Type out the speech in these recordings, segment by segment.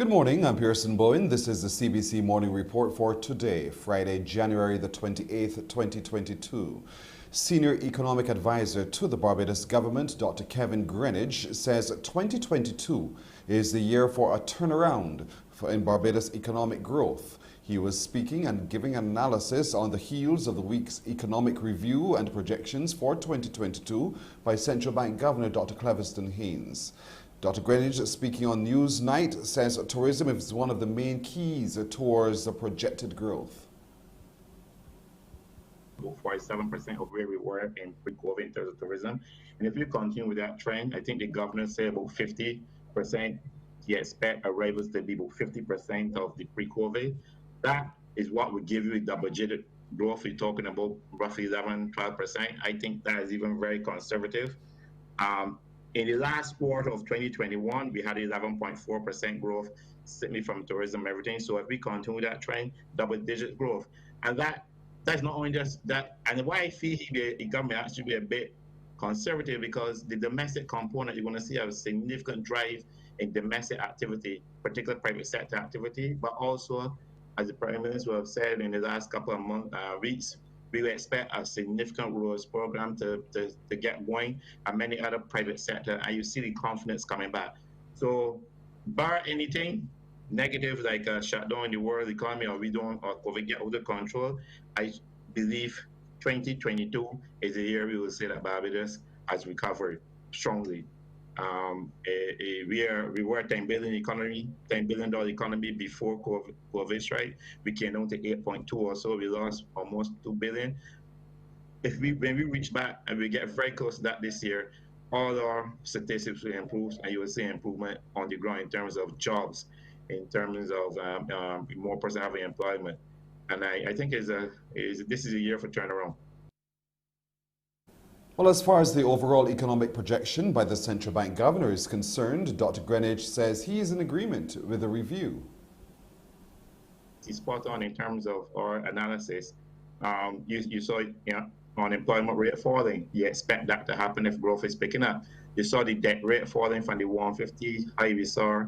Good morning, I'm Pearson Bowen. This is the CBC Morning Report for today, Friday, January the 28th, 2022. Senior Economic Advisor to the Barbados government, Dr. Kevin Greenidge, says 2022 is the year for a turnaround in Barbados economic growth. He was speaking and giving an analysis on the heels of the week's economic review and projections for 2022 by Central Bank Governor Dr. Cleviston Haynes. Dr. Greenidge, speaking on Newsnight, says tourism is one of the main keys towards the projected growth. 47% of where we were in pre-COVID in terms of tourism. And if you continue with that trend, I think the governor said about 50%. He expects arrivals to be about 50% of the pre-COVID. That is what would give you a double-digit growth. We're talking about roughly 11-12%. I think that is even very conservative. In the last quarter of 2021, we had 11.4% growth simply from tourism and everything. So if we continue that trend, double-digit growth. And that's not only just that, and why I feel the government has to be a bit conservative, because the domestic component, you're going to see a significant drive in domestic activity, particularly private sector activity, but also, as the Prime Minister have said in the last couple of weeks, we will expect a significant roads program to get going, and many other private sector, and you see the confidence coming back. So, bar anything negative like a shutdown in the world economy, or COVID get out of control, I believe 2022 is the year we will say that Barbados has recovered strongly. We were a $10 billion economy before COVID, right? We came down to 8.2 or so. We lost almost 2 billion. When we reach back and we get very close to that this year, all our statistics will improve, and you will see improvement on the ground in terms of jobs, in terms of more persons having employment. And I think this is a year for turnaround. Well, as far as the overall economic projection by the Central Bank Governor is concerned, Dr. Greenidge says he is in agreement with the review. He's spot on in terms of our analysis. You saw unemployment rate falling. You expect that to happen if growth is picking up. You saw the debt rate falling from the 150 high we saw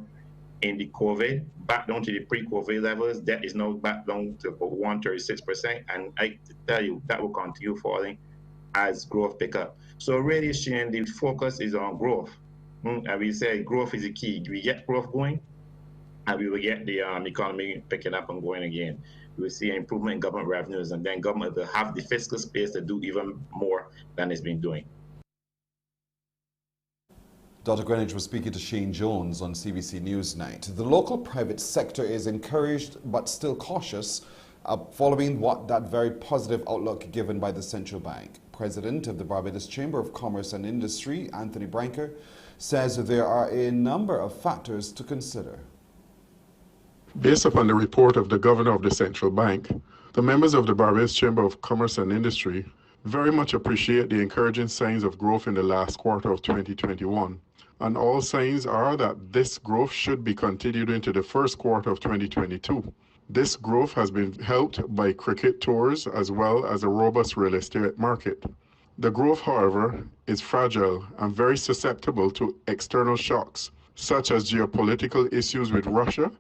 in the COVID back down to the pre-COVID levels. Debt is now back down to about 136%, and I tell you that will continue falling as growth pick up. So really, Shane, the focus is on growth. And we say growth is the key. We get growth going, and we will get the economy picking up and going again. We will see an improvement in government revenues, and then government will have the fiscal space to do even more than it's been doing. Dr. Greenidge was speaking to Shane Jones on CBC Newsnight. The local private sector is encouraged but still cautious following that very positive outlook given by the central bank. President of the Barbados Chamber of Commerce and Industry, Anthony Branker, says there are a number of factors to consider. Based upon the report of the Governor of the Central Bank, the members of the Barbados Chamber of Commerce and Industry very much appreciate the encouraging signs of growth in the last quarter of 2021. And all signs are that this growth should be continued into the first quarter of 2022. This growth has been helped by cricket tours as well as a robust real estate market. The growth, however, is fragile and very susceptible to external shocks, such as geopolitical issues with Russia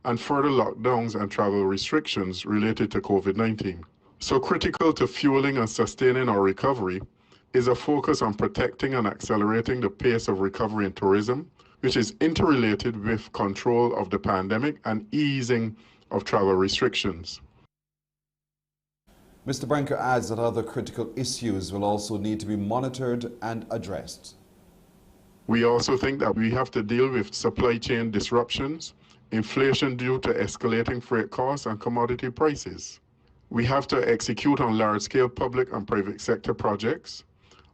and further lockdowns and travel restrictions related to COVID-19. So critical to fueling and sustaining our recovery is a focus on protecting and accelerating the pace of recovery in tourism, which is interrelated with control of the pandemic and easing of travel restrictions. Mr. Branker adds that other critical issues will also need to be monitored and addressed. We also think that we have to deal with supply chain disruptions, inflation due to escalating freight costs and commodity prices. We have to execute on large-scale public and private sector projects,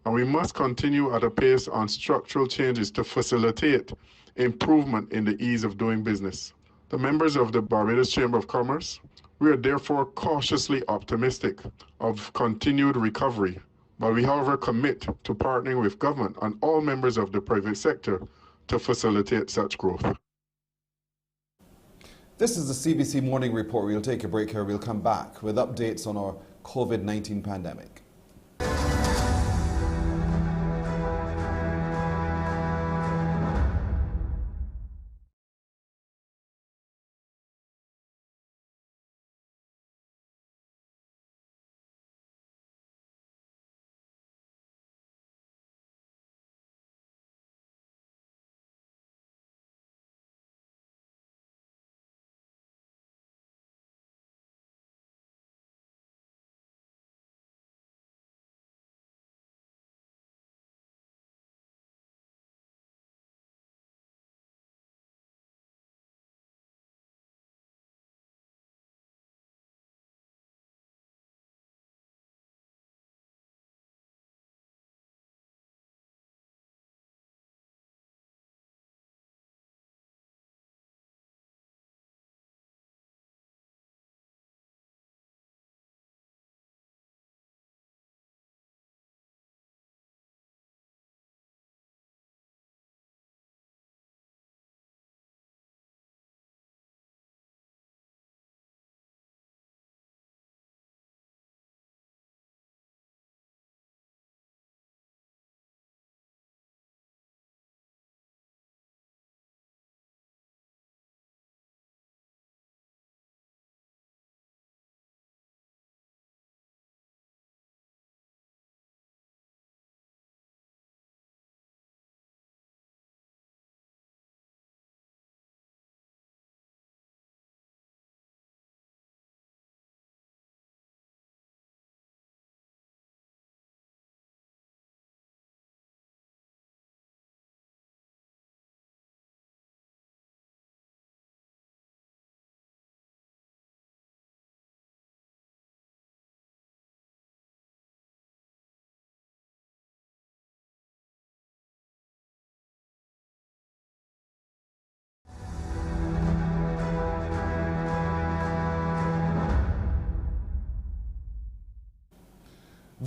and we must continue at a pace on structural changes to facilitate improvement in the ease of doing business. The members of the Barbados Chamber of Commerce, we are therefore cautiously optimistic of continued recovery, but we however commit to partnering with government and all members of the private sector to facilitate such growth. This is the CBC Morning Report. We'll take a break here. We'll come back with updates on our COVID-19 pandemic.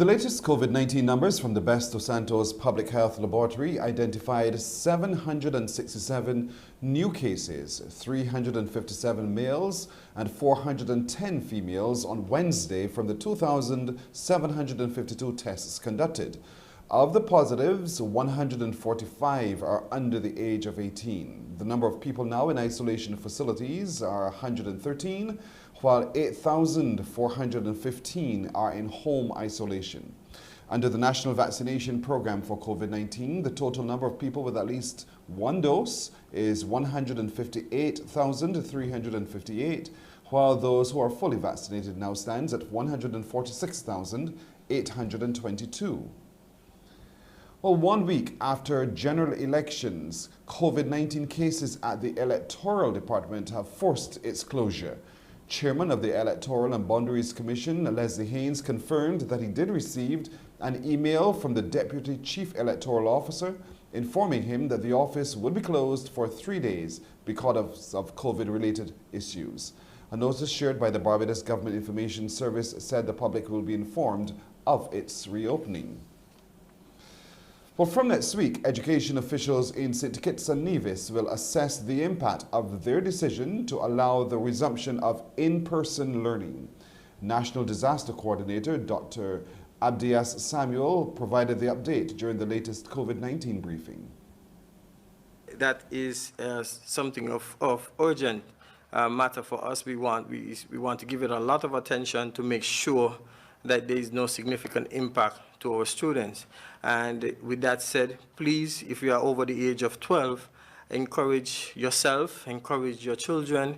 The latest COVID-19 numbers from the Best dos Santos Public Health Laboratory identified 767 new cases, 357 males and 410 females on Wednesday from the 2,752 tests conducted. Of the positives, 145 are under the age of 18. The number of people now in isolation facilities are 113, while 8,415 are in home isolation. Under the National Vaccination Program for COVID-19, the total number of people with at least one dose is 158,358, while those who are fully vaccinated now stands at 146,822. Well, 1 week after general elections, COVID-19 cases at the Electoral Department have forced its closure. Chairman of the Electoral and Boundaries Commission, Leslie Haynes, confirmed that he did receive an email from the Deputy Chief Electoral Officer informing him that the office would be closed for 3 days because of COVID-related issues. A notice shared by the Barbados Government Information Service said the public will be informed of its reopening. Well, from next week, education officials in St. Kitts and Nevis will assess the impact of their decision to allow the resumption of in-person learning. National Disaster Coordinator Dr. Abdias Samuel provided the update during the latest COVID-19 briefing. That is something of urgent matter for us. We want to give it a lot of attention to make sure that there is no significant impact to our students. And with that said, please, if you are over the age of 12, encourage yourself, encourage your children,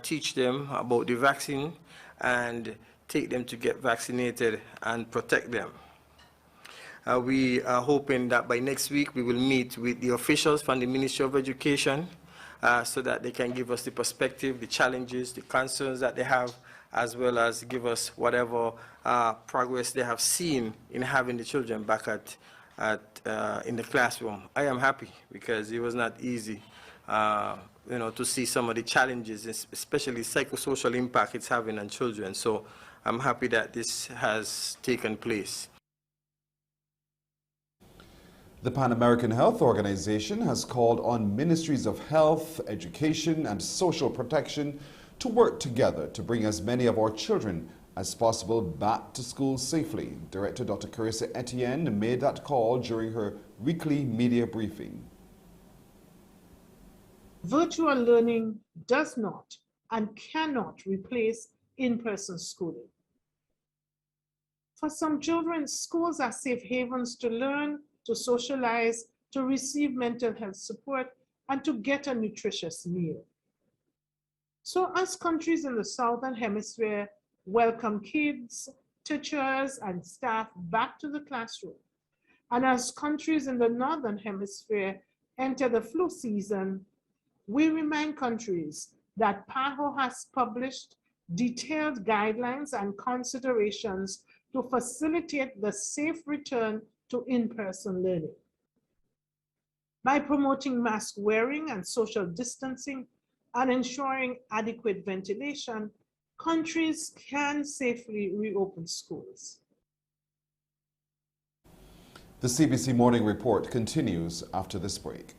teach them about the vaccine, and take them to get vaccinated and protect them. We are hoping that by next week we will meet with the officials from the Ministry of Education so that they can give us the perspective, the challenges, the concerns that they have, as well as give us whatever progress they have seen in having the children back in the classroom. I am happy because it was not easy, to see some of the challenges, especially psychosocial impact it's having on children. So I'm happy that this has taken place. The Pan American Health Organization has called on ministries of health, education, and social protection to work together to bring as many of our children as possible back to school safely. Director Dr. Carissa Etienne made that call during her weekly media briefing. Virtual learning does not and cannot replace in-person schooling. For some children, schools are safe havens to learn, to socialize, to receive mental health support, and to get a nutritious meal. So as countries in the Southern Hemisphere welcome kids, teachers, and staff back to the classroom, and as countries in the Northern Hemisphere enter the flu season, we remind countries that PAHO has published detailed guidelines and considerations to facilitate the safe return to in-person learning. By promoting mask wearing and social distancing and ensuring adequate ventilation, countries can safely reopen schools. The CBC Morning Report continues after this break.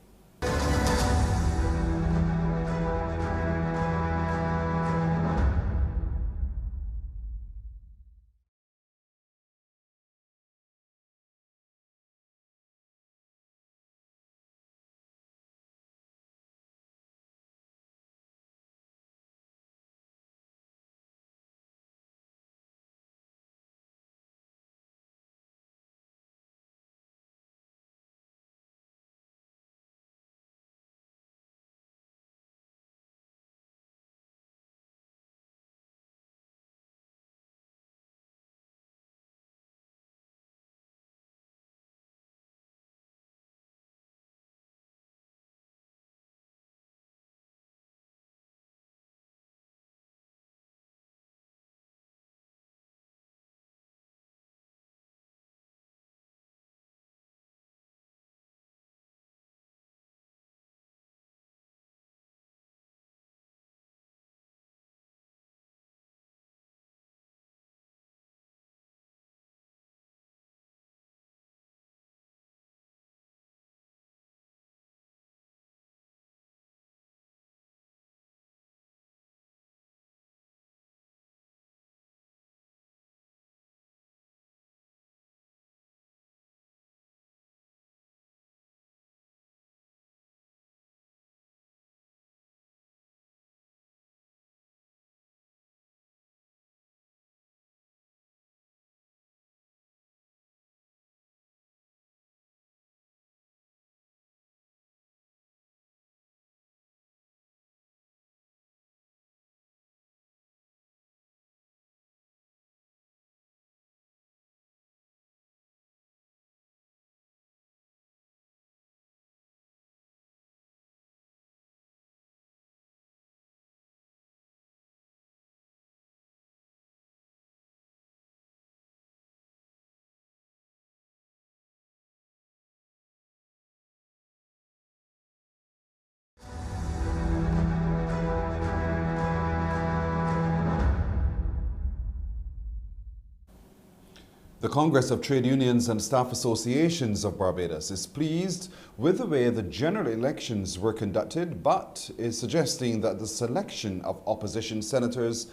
The Congress of Trade Unions and Staff Associations of Barbados is pleased with the way the general elections were conducted, but is suggesting that the selection of opposition senators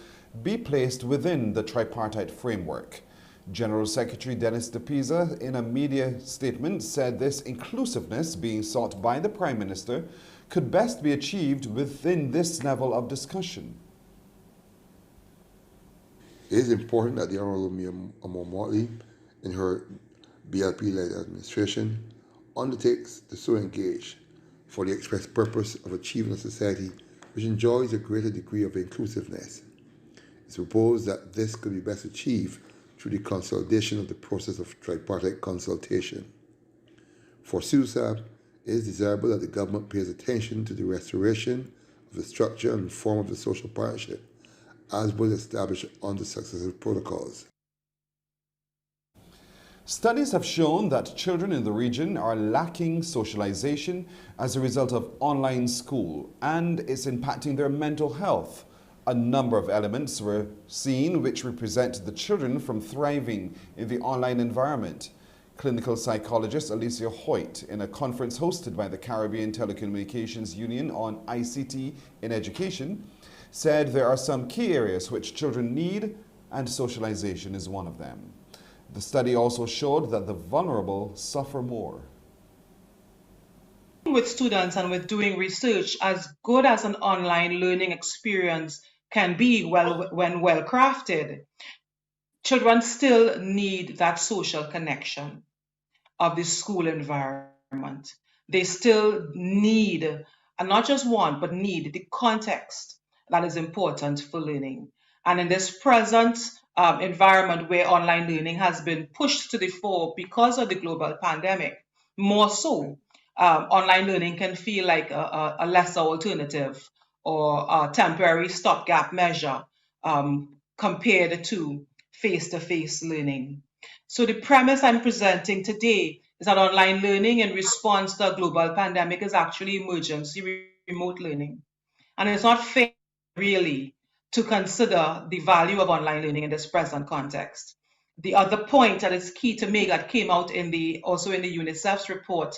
be placed within the tripartite framework. General Secretary Dennis DePisa, in a media statement, said this inclusiveness being sought by the Prime Minister could best be achieved within this level of discussion. It is important that the Honourable Amor Motley, in her BLP-led administration, undertakes to so engage for the express purpose of achieving a society which enjoys a greater degree of inclusiveness. It's proposed that this could be best achieved through the consolidation of the process of tripartite consultation. For SUSAB, it is desirable that the government pays attention to the restoration of the structure and form of the social partnership, as was established under successive protocols. Studies have shown that children in the region are lacking socialization as a result of online school, and it's impacting their mental health. A number of elements were seen which represent the children from thriving in the online environment. Clinical psychologist Alicia Hoyt, in a conference hosted by the Caribbean Telecommunications Union on ICT in education, said there are some key areas which children need, and socialization is one of them. The study also showed that the vulnerable suffer more. With students and with doing research, as good as an online learning experience can be when well crafted, children still need that social connection of the school environment. They still need, and not just want, but need the context that is important for learning. And in this present environment where online learning has been pushed to the fore because of the global pandemic, more so, online learning can feel like a lesser alternative or a temporary stopgap measure compared to face-to-face learning. So the premise I'm presenting today is that online learning in response to a global pandemic is actually emergency remote learning. And it's not fair, really, to consider the value of online learning in this present context. The other point that is key to make that came out also in the UNICEF's report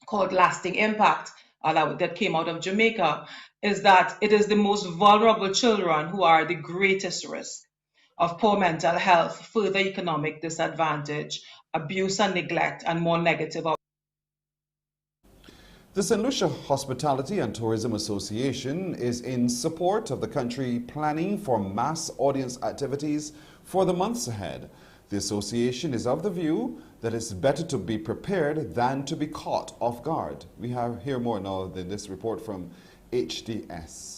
called Lasting Impact that came out of Jamaica is that it is the most vulnerable children who are the greatest risk of poor mental health, further economic disadvantage, abuse and neglect, and more negative. The St. Lucia Hospitality and Tourism Association is in support of the country planning for mass audience activities for the months ahead. The association is of the view that it's better to be prepared than to be caught off guard. We hear more now in this report from HDS.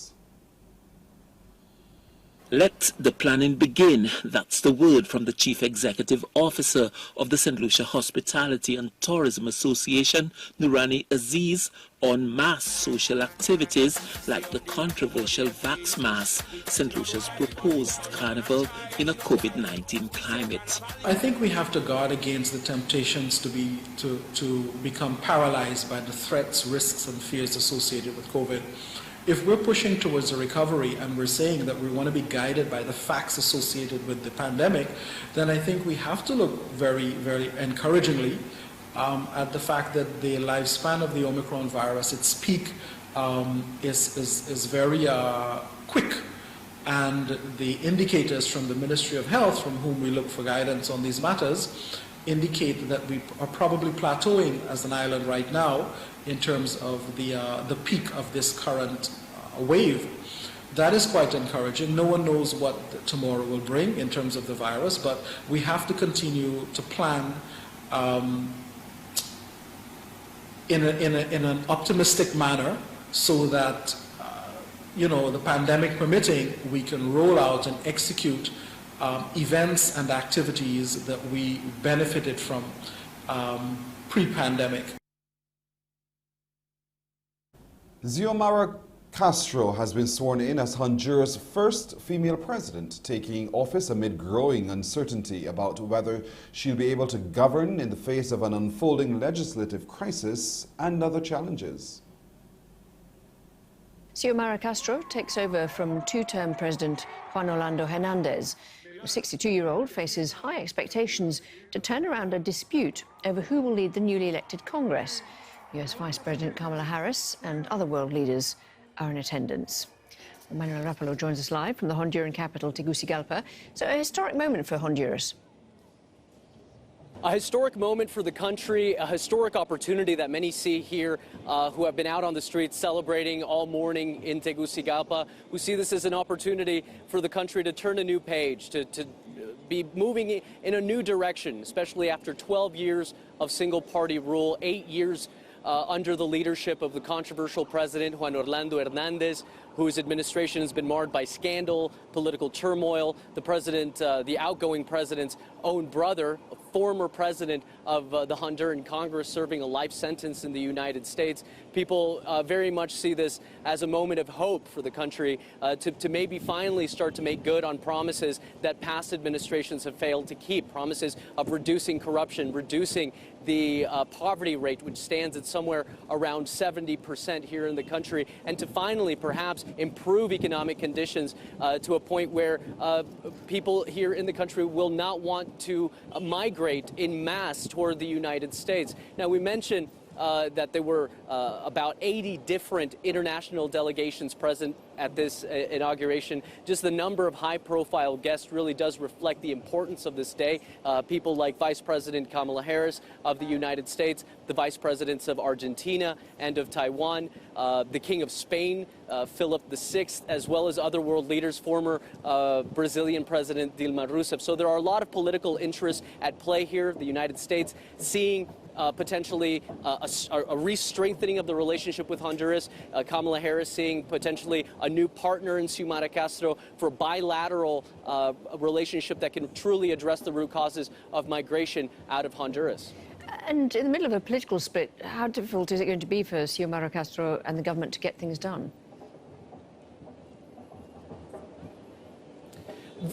Let the planning begin. That's the word from the Chief Executive Officer of the St. Lucia Hospitality and Tourism Association, Nurani Aziz, on mass social activities like the controversial Vax Mass, St. Lucia's proposed carnival in a COVID-19 climate. I think we have to guard against the temptations to become paralyzed by the threats, risks, and fears associated with COVID. If we're pushing towards a recovery and we're saying that we want to be guided by the facts associated with the pandemic, then I think we have to look very, very encouragingly at the fact that the lifespan of the Omicron virus, its peak, is very quick. And the indicators from the Ministry of Health, from whom we look for guidance on these matters, indicate that we are probably plateauing as an island right now in terms of the peak of this current wave. That is quite encouraging. No one knows what tomorrow will bring in terms of the virus, but we have to continue to plan in an optimistic manner so that, the pandemic permitting, we can roll out and execute events and activities that we benefited from pre-pandemic. Xiomara Castro has been sworn in as Honduras' first female president, taking office amid growing uncertainty about whether she'll be able to govern in the face of an unfolding legislative crisis and other challenges. Xiomara Castro takes over from two-term President Juan Orlando Hernandez. The 62-year-old faces high expectations to turn around a dispute over who will lead the newly elected Congress. US Vice President Kamala Harris and other world leaders are in attendance. Manuel Rapalo joins us live from the Honduran capital, Tegucigalpa. So a historic moment for Honduras. A historic moment for the country, a historic opportunity that many see here who have been out on the streets celebrating all morning in Tegucigalpa, who see this as an opportunity for the country to turn a new page, to be moving in a new direction, especially after 12 years of single-party rule, 8 years under the leadership of the controversial president, Juan Orlando Hernandez, whose administration has been marred by scandal, political turmoil. The outgoing president's own brother, a former president of the Honduran Congress, serving a life sentence in the United States. People very much see this as a moment of hope for the country to maybe finally start to make good on promises that past administrations have failed to keep, promises of reducing corruption, reducing the poverty rate, which stands at somewhere around 70% here in the country, and to finally perhaps improve economic conditions to a point where people here in the country will not want to migrate in mass toward the United States. Now, we mentioned that there were about 80 different international delegations present at this inauguration. Just the number of high-profile guests really does reflect the importance of this day. People like Vice President Kamala Harris of the United States, the Vice Presidents of Argentina and of Taiwan, the King of Spain, Philip VI, as well as other world leaders, former Brazilian President Dilma Rousseff. So there are a lot of political interests at play here. The United States seeing potentially a re-strengthening of the relationship with Honduras. Kamala Harris seeing potentially a new partner in Xiomara Castro for a bilateral relationship that can truly address the root causes of migration out of Honduras. And in the middle of a political split, how difficult is it going to be for Xiomara Castro and the government to get things done?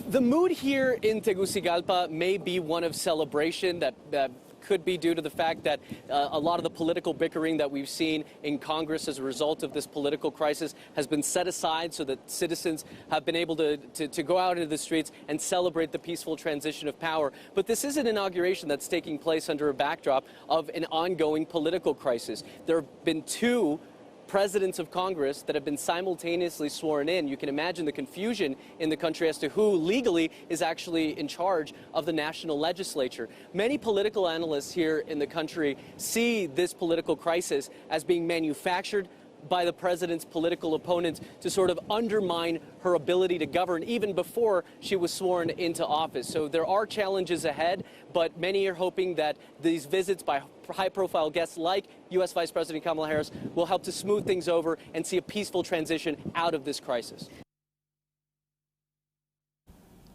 The mood here in Tegucigalpa may be one of celebration that could be due to the fact that a lot of the political bickering that we've seen in Congress as a result of this political crisis has been set aside so that citizens have been able to go out into the streets and celebrate the peaceful transition of power. But this is an inauguration that's taking place under a backdrop of an ongoing political crisis. There have been two presidents of Congress that have been simultaneously sworn in. You can imagine the confusion in the country as to who legally is actually in charge of the national legislature. Many political analysts here in the country see this political crisis as being manufactured by the president's political opponents to sort of undermine her ability to govern even before she was sworn into office. So there are challenges ahead, but many are hoping that these visits by high-profile guests like U.S. Vice President Kamala Harris will help to smooth things over and see a peaceful transition out of this crisis.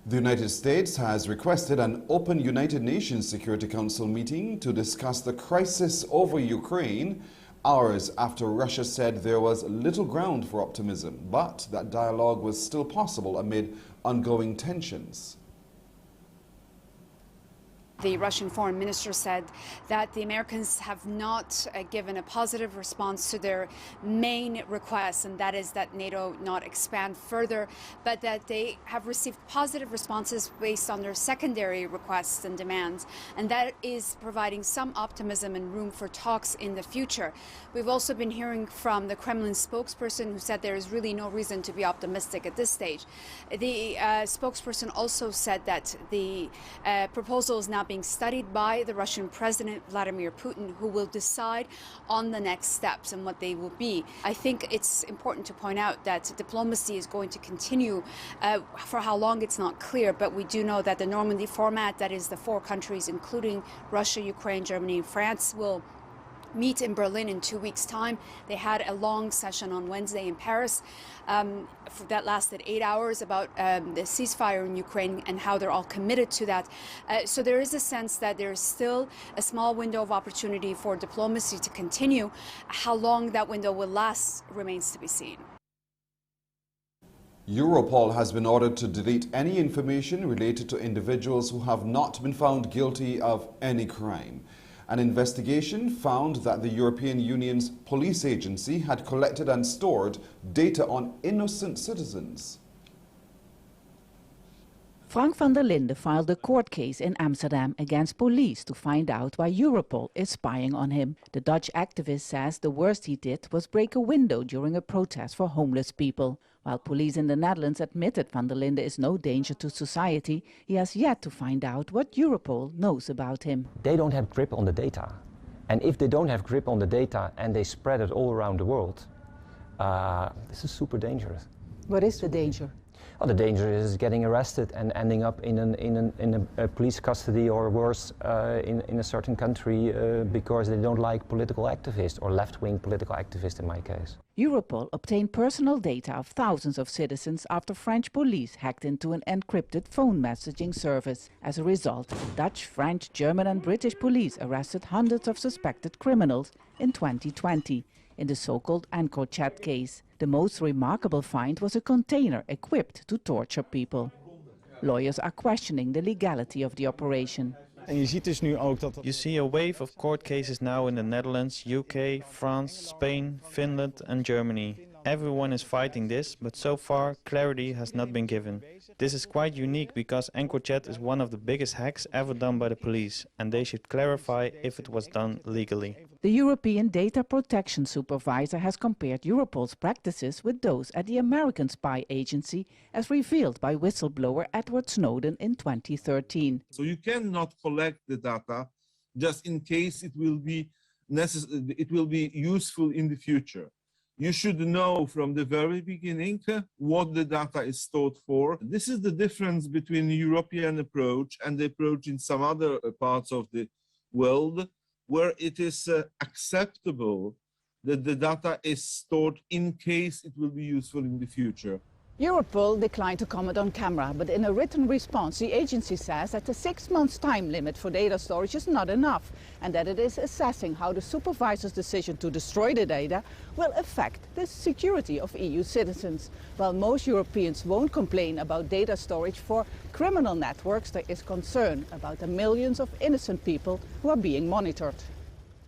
The United States has requested an open United Nations Security Council meeting to discuss the crisis over Ukraine, hours after Russia said there was little ground for optimism, but that dialogue was still possible amid ongoing tensions. The Russian foreign minister said that the Americans have not given a positive response to their main request, and that is that NATO not expand further, but that they have received positive responses based on their secondary requests and demands, and that is providing some optimism and room for talks in the future. We've also been hearing from the Kremlin spokesperson who said there is really no reason to be optimistic at this stage. The spokesperson also said that the proposal is now being studied by the Russian President Vladimir Putin, who will decide on the next steps and what they will be. I think it's important to point out that diplomacy is going to continue for how long it's not clear, but we do know that the Normandy format, that is the 4 countries including Russia, Ukraine, Germany and France, will meet in Berlin in 2 weeks' time. They had a long session on Wednesday in Paris that lasted 8 hours about the ceasefire in Ukraine and how they're all committed to that. So there is a sense that there is still a small window of opportunity for diplomacy to continue. How long that window will last remains to be seen. Europol has been ordered to delete any information related to individuals who have not been found guilty of any crime. An investigation found that the European Union's police agency had collected and stored data on innocent citizens. Frank van der Linden filed a court case in Amsterdam against police to find out why Europol is spying on him. The Dutch activist says the worst he did was break a window during a protest for homeless people. While police in the Netherlands admitted van der Linden is no danger to society, he has yet to find out what Europol knows about him. They don't have grip on the data. And if they don't have grip on the data and they spread it all around the world, this is super dangerous. What is the danger? Well, the danger is getting arrested and ending up in a police custody or worse in a certain country because they don't like political activists or left-wing political activists in my case. Europol obtained personal data of thousands of citizens after French police hacked into an encrypted phone messaging service. As a result, Dutch, French, German and British police arrested hundreds of suspected criminals in 2020 in the so-called EncroChat case. The most remarkable find was a container equipped to torture people. Lawyers are questioning the legality of the operation. You see a wave of court cases now in the Netherlands, UK, France, Spain, Finland and Germany. Everyone is fighting this, but so far clarity has not been given. This is quite unique because EncroChat is one of the biggest hacks ever done by the police, and they should clarify if it was done legally. The European Data Protection Supervisor has compared Europol's practices with those at the American spy agency, as revealed by whistleblower Edward Snowden in 2013. So you cannot collect the data just in case it will be useful in the future. You should know from the very beginning what the data is stored for. This is the difference between the European approach and the approach in some other parts of the world, where it is acceptable that the data is stored in case it will be useful in the future. Europol declined to comment on camera, but in a written response the agency says that the 6 months time limit for data storage is not enough and that it is assessing how the supervisor's decision to destroy the data will affect the security of EU citizens. While most Europeans won't complain about data storage for criminal networks, there is concern about the millions of innocent people who are being monitored.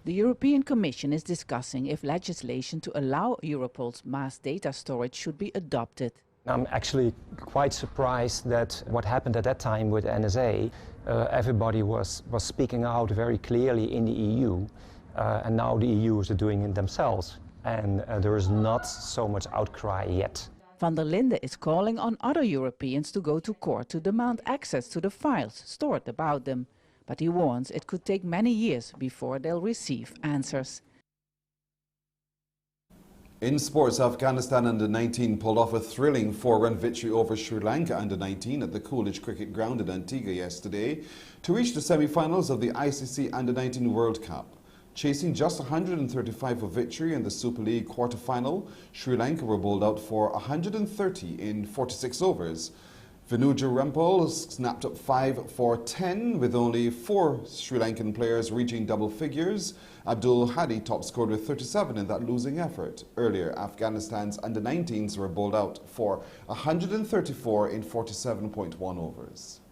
The European Commission is discussing if legislation to allow Europol's mass data storage should be adopted. I'm actually quite surprised that what happened at that time with NSA, everybody was speaking out very clearly in the EU, and now the EU is doing it themselves, and there is not so much outcry yet. Van der Linden is calling on other Europeans to go to court to demand access to the files stored about them, but he warns it could take many years before they'll receive answers. In sports, Afghanistan under-19 pulled off a thrilling 4-run victory over Sri Lanka under-19 at the Coolidge Cricket Ground in Antigua yesterday to reach the semi-finals of the ICC under-19 World Cup. Chasing just 135 for victory in the Super League quarter-final, Sri Lanka were bowled out for 130 in 46 overs. Venuja Rempal snapped up 5 for 10 with only 4 Sri Lankan players reaching double figures. Abdul Hadi top scored with 37 in that losing effort. Earlier, Afghanistan's under-19s were bowled out for 134 in 47.1 overs.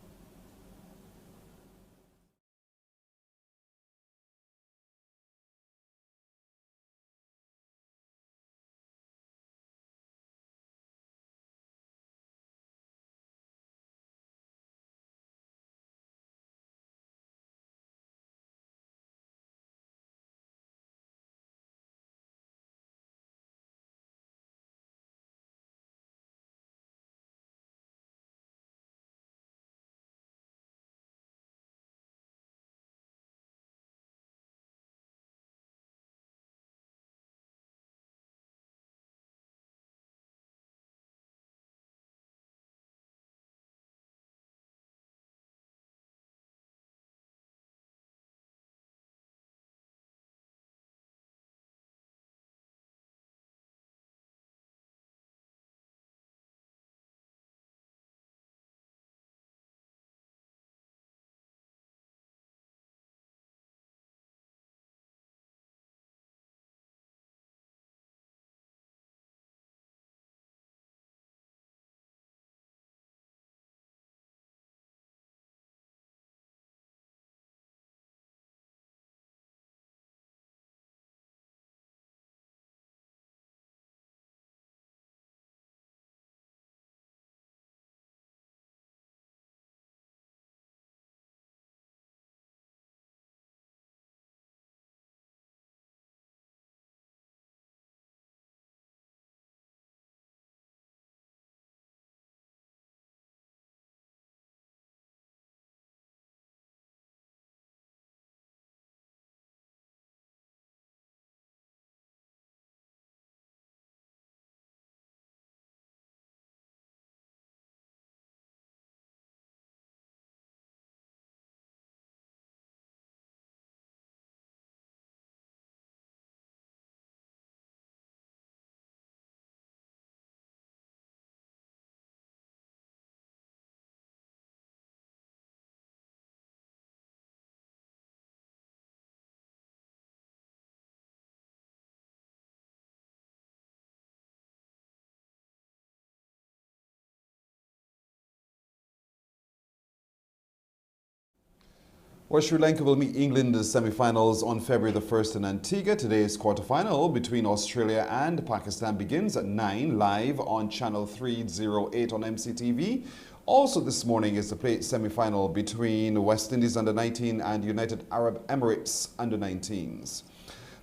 Well, Sri Lanka will meet England in the semi-finals on February the 1st in Antigua. Today's quarter-final between Australia and Pakistan begins at 9 live on channel 308 on MCTV. Also this morning is the semi-final between West Indies under-19 and United Arab Emirates under-19s.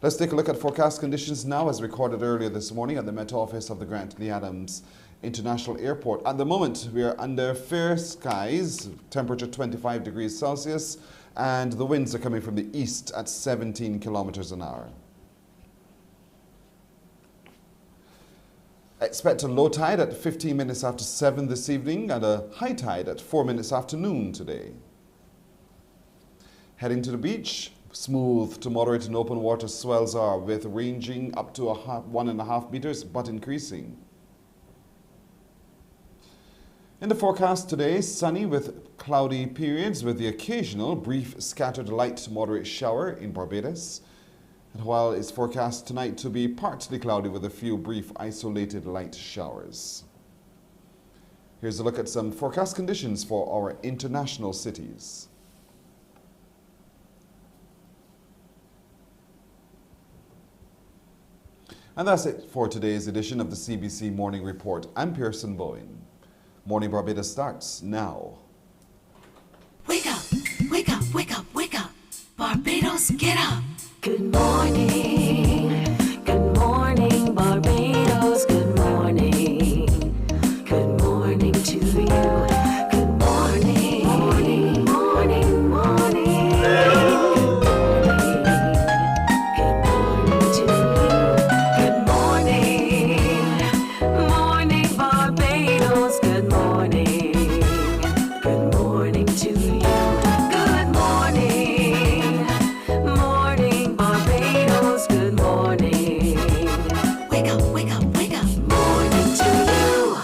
Let's take a look at forecast conditions now as recorded earlier this morning at the Met Office of the Grant Lee Adams International Airport. At the moment, we are under fair skies, temperature 25 degrees Celsius, and the winds are coming from the east at 17 kilometers an hour. Expect a low tide at 15 minutes after 7 this evening and a high tide at 4 minutes after noon today. Heading to the beach, smooth to moderate and open water swells are with ranging up to 1.5 meters but increasing. In the forecast today, sunny with cloudy periods with the occasional brief scattered light to moderate shower in Barbados. And while it's forecast tonight to be partly cloudy with a few brief isolated light showers. Here's a look at some forecast conditions for our international cities. And that's it for today's edition of the CBC Morning Report. I'm Pearson Bowen. Morning Barbados starts now. Wake up, wake up, wake up, wake up. Barbados, get up. Good morning, Barbados, good morning. Good morning to you. Good morning, morning, morning, morning. Good morning to you. Good morning, morning, Barbados, good morning. Good morning to you. Good morning, morning, Barbados, good morning. Wake up, wake up, wake up. Morning to you.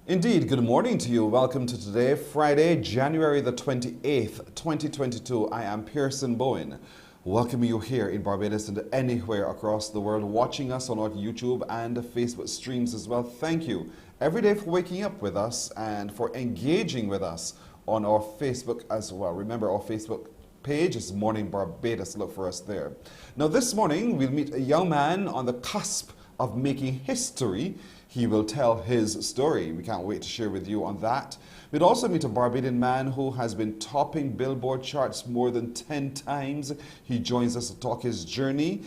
Indeed, good morning to you. Welcome to today, Friday, January the 28th, 2022. I am Pearson Bowen, welcoming you here in Barbados and anywhere across the world, watching us on our YouTube and Facebook streams as well. Thank you every day for waking up with us and for engaging with us on our Facebook as well. Remember, our Facebook page is Morning Barbados. Look for us there. Now, this morning, we'll meet a young man on the cusp of making history. He will tell his story. We can't wait to share with you on that. We'll also meet a Barbadian man who has been topping Billboard charts more than 10 times. He joins us to talk his journey.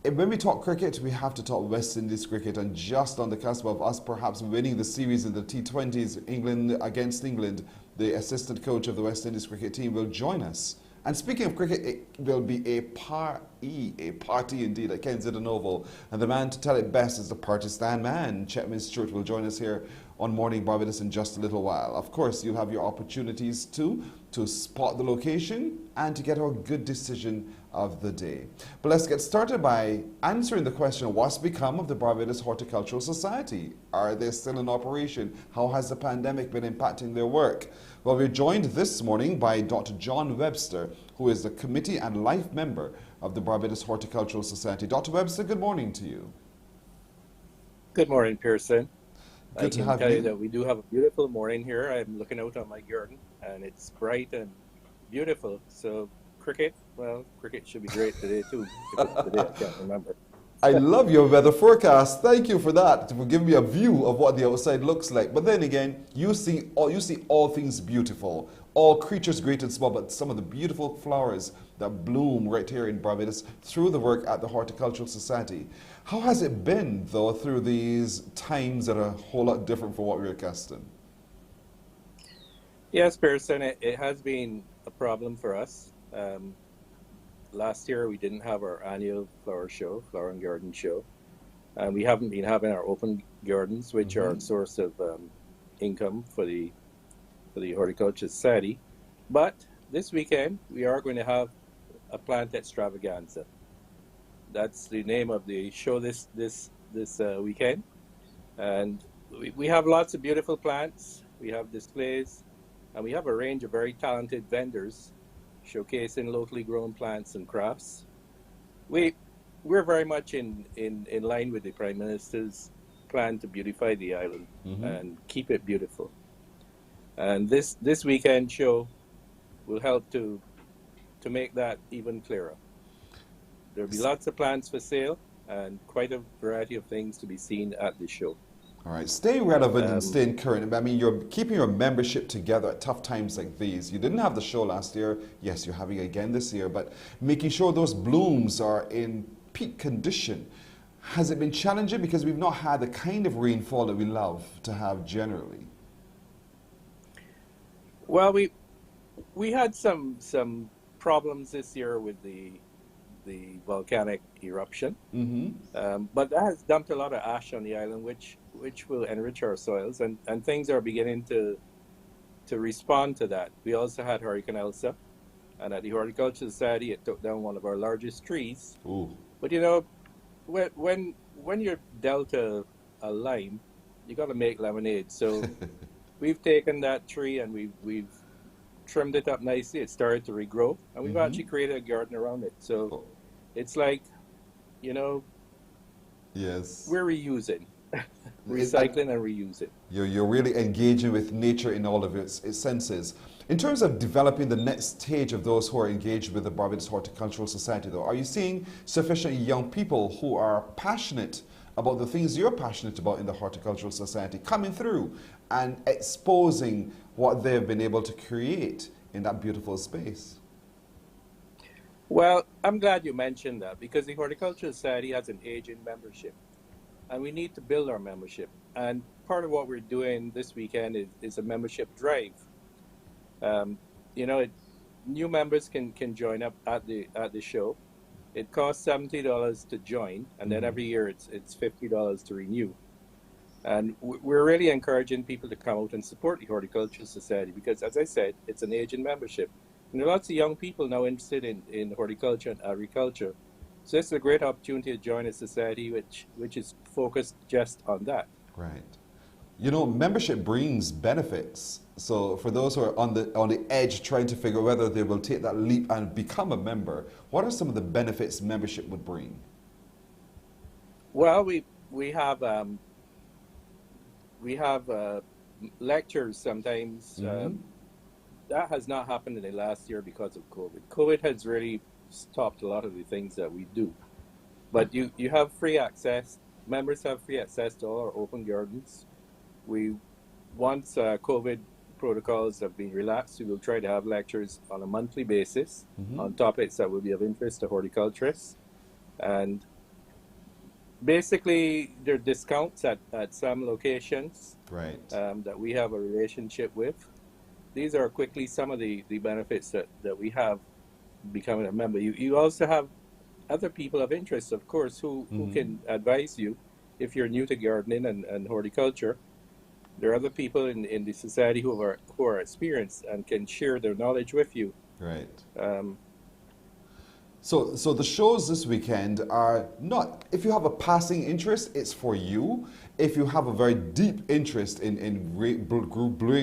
And when we talk cricket, we have to talk West Indies cricket, and just on the cusp of us perhaps winning the series in the T20s, England against England, the assistant coach of the West Indies cricket team will join us. And speaking of cricket, it will be a party indeed at Kensington Oval. And the man to tell it best is the Pakistan man. Chetman Stewart will join us here on Morning Barbados in just a little while. Of course, you'll have your opportunities too to spot the location and to get our good decision of the day. But let's get started by answering the question, what's become of the Barbados Horticultural Society? Are they still in operation? How has the pandemic been impacting their work? Well, we're joined this morning by Dr. John Webster, who is the committee and life member of the Barbados Horticultural Society. Dr. Webster, good morning to you. Good morning, Pearson. Good to have I can tell you. you that we do have a beautiful morning here. I'm looking out on my garden, and it's bright and beautiful. So cricket, well, cricket should be great today too. If it's today, I can't remember. I love your weather forecast. Thank you for that, for giving me a view of what the outside looks like. But then again, you see all things beautiful, all creatures great and small, but some of the beautiful flowers that bloom right here in Barbados through the work at the Horticultural Society. How has it been, though, through these times that are a whole lot different from what we're accustomed? Yes, Pearson, it has been a problem for us. Last year, we didn't have our annual flower and garden show. And we haven't been having our open gardens, which are a source of income for the Horticulture Society. But this weekend, we are going to have a plant extravaganza. That's the name of the show this weekend. And we have lots of beautiful plants. We have displays, and we have a range of very talented vendors showcasing locally grown plants and crafts. We're very much in line with the Prime Minister's plan to beautify the island and keep it beautiful. And this weekend show will help to make that even clearer. There'll be lots of plants for sale and quite a variety of things to be seen at the show. All right, staying relevant and staying current. I mean, you're keeping your membership together at tough times like these. You didn't have the show last year. Yes, you're having it again this year, but making sure those blooms are in peak condition. Has it been challenging because we've not had the kind of rainfall that we love to have generally? Well, we had some problems this year with the volcanic eruption, but that has dumped a lot of ash on the island, which will enrich our soils, and things are beginning to respond to that. We also had Hurricane Elsa, and at the Horticultural Society, it took down one of our largest trees. Ooh. But you know, when you're dealt a lime, you got to make lemonade. So we've taken that tree and we've trimmed it up nicely. It started to regrow, and we've actually created a garden around it. So it's like, you know, yes, we're reusing, recycling and reusing. You're really engaging with nature in all of its senses. In terms of developing the next stage of those who are engaged with the Barbados Horticultural Society, though, are you seeing sufficient young people who are passionate about the things you're passionate about in the Horticultural Society coming through and exposing what they've been able to create in that beautiful space? Well, I'm glad you mentioned that, because the Horticultural Society has an aging membership, and we need to build our membership. And part of what we're doing this weekend is a membership drive. You know, new members can join up at the show. It costs $70 to join, and then every year it's $50 to renew. And we're really encouraging people to come out and support the Horticultural Society, because, as I said, it's an aging membership. And there are lots of young people now interested in horticulture and agriculture. So it's a great opportunity to join a society which is focused just on that. Right. You know, membership brings benefits. So for those who are on the edge trying to figure whether they will take that leap and become a member, what are some of the benefits membership would bring? Well, we have lectures sometimes. That has not happened in the last year because of COVID. COVID has really stopped a lot of the things that we do. But you have free access. Members have free access to all our open gardens. Once COVID protocols have been relaxed, we will try to have lectures on a monthly basis on topics that will be of interest to horticulturists. And basically, there are discounts at some locations that we have a relationship with. These are quickly some of the benefits that we have becoming a member. You also have other people of interest, of course, who can advise you if you're new to gardening and horticulture. There are other people in the society who are experienced and can share their knowledge with you. Right. So the shows this weekend are not, if you have a passing interest, it's for you. If you have a very deep interest in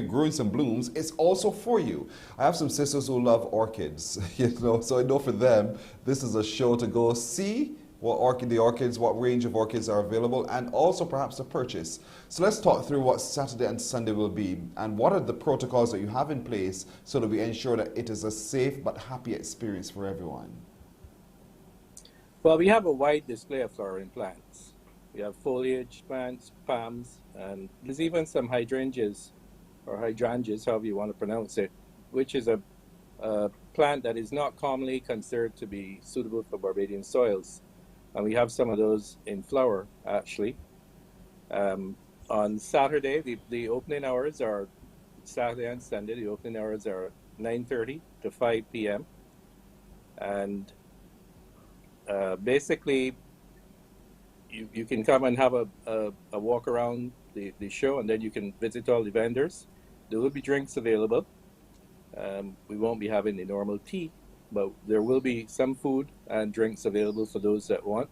growing some blooms, it's also for you. I have some sisters who love orchids, you know, so I know for them, this is a show to go see what range of orchids are available, and also perhaps to purchase. So let's talk through what Saturday and Sunday will be, and what are the protocols that you have in place so that we ensure that it is a safe but happy experience for everyone. Well, we have a wide display of flowering plants. We have foliage plants, palms, and there's even some hydrangeas, or hydrangeas, however you want to pronounce it, which is a plant that is not commonly considered to be suitable for Barbadian soils. And we have some of those in flower, actually. On Saturday, the opening hours are, Saturday and Sunday, the opening hours are 9:30 to 5 p.m. And basically, you can come and have a walk around the show, and then you can visit all the vendors. There will be drinks available. We won't be having the normal tea, but there will be some food and drinks available for those that want.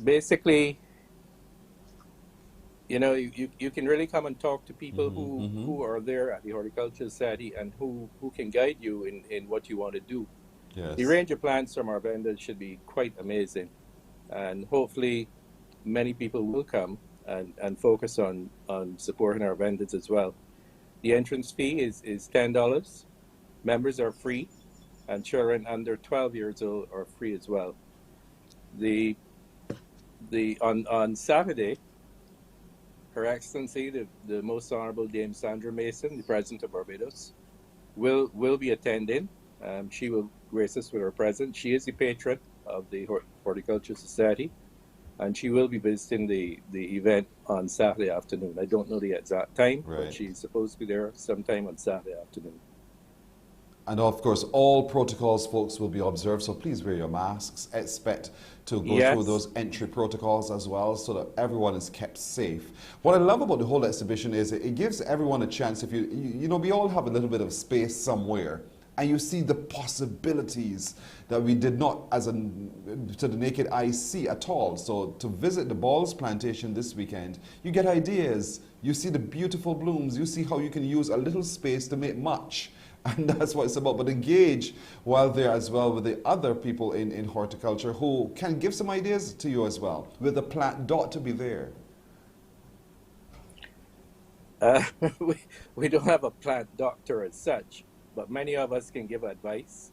Basically, you know, you can really come and talk to people who are there at the Horticultural Society and who can guide you in what you want to do. Yes. The range of plants from our vendors should be quite amazing, and hopefully many people will come and focus on supporting our vendors as well. The entrance fee is $10. Members are free, and children under 12 years old are free as well. On Saturday, Her Excellency, the Most Honorable Dame Sandra Mason, the President of Barbados, will be attending. She will grace us with her presence. She is the patron of the Horticultural Society, and she will be visiting the event on Saturday afternoon. I don't know the exact time, but she's supposed to be there sometime on Saturday afternoon. And of course, all protocols, folks, will be observed, so please wear your masks. Expect to go through those entry protocols as well, so that everyone is kept safe. What I love about the whole exhibition is it gives everyone a chance. If you know, we all have a little bit of space somewhere, and you see the possibilities that we did not, to the naked eye, see at all. So to visit the Balls Plantation this weekend, you get ideas. You see the beautiful blooms. You see how you can use a little space to make much. And that's what it's about. But engage while there as well with the other people in horticulture who can give some ideas to you as well, with the plant dot to be there. We don't have a plant doctor as such, but many of us can give advice.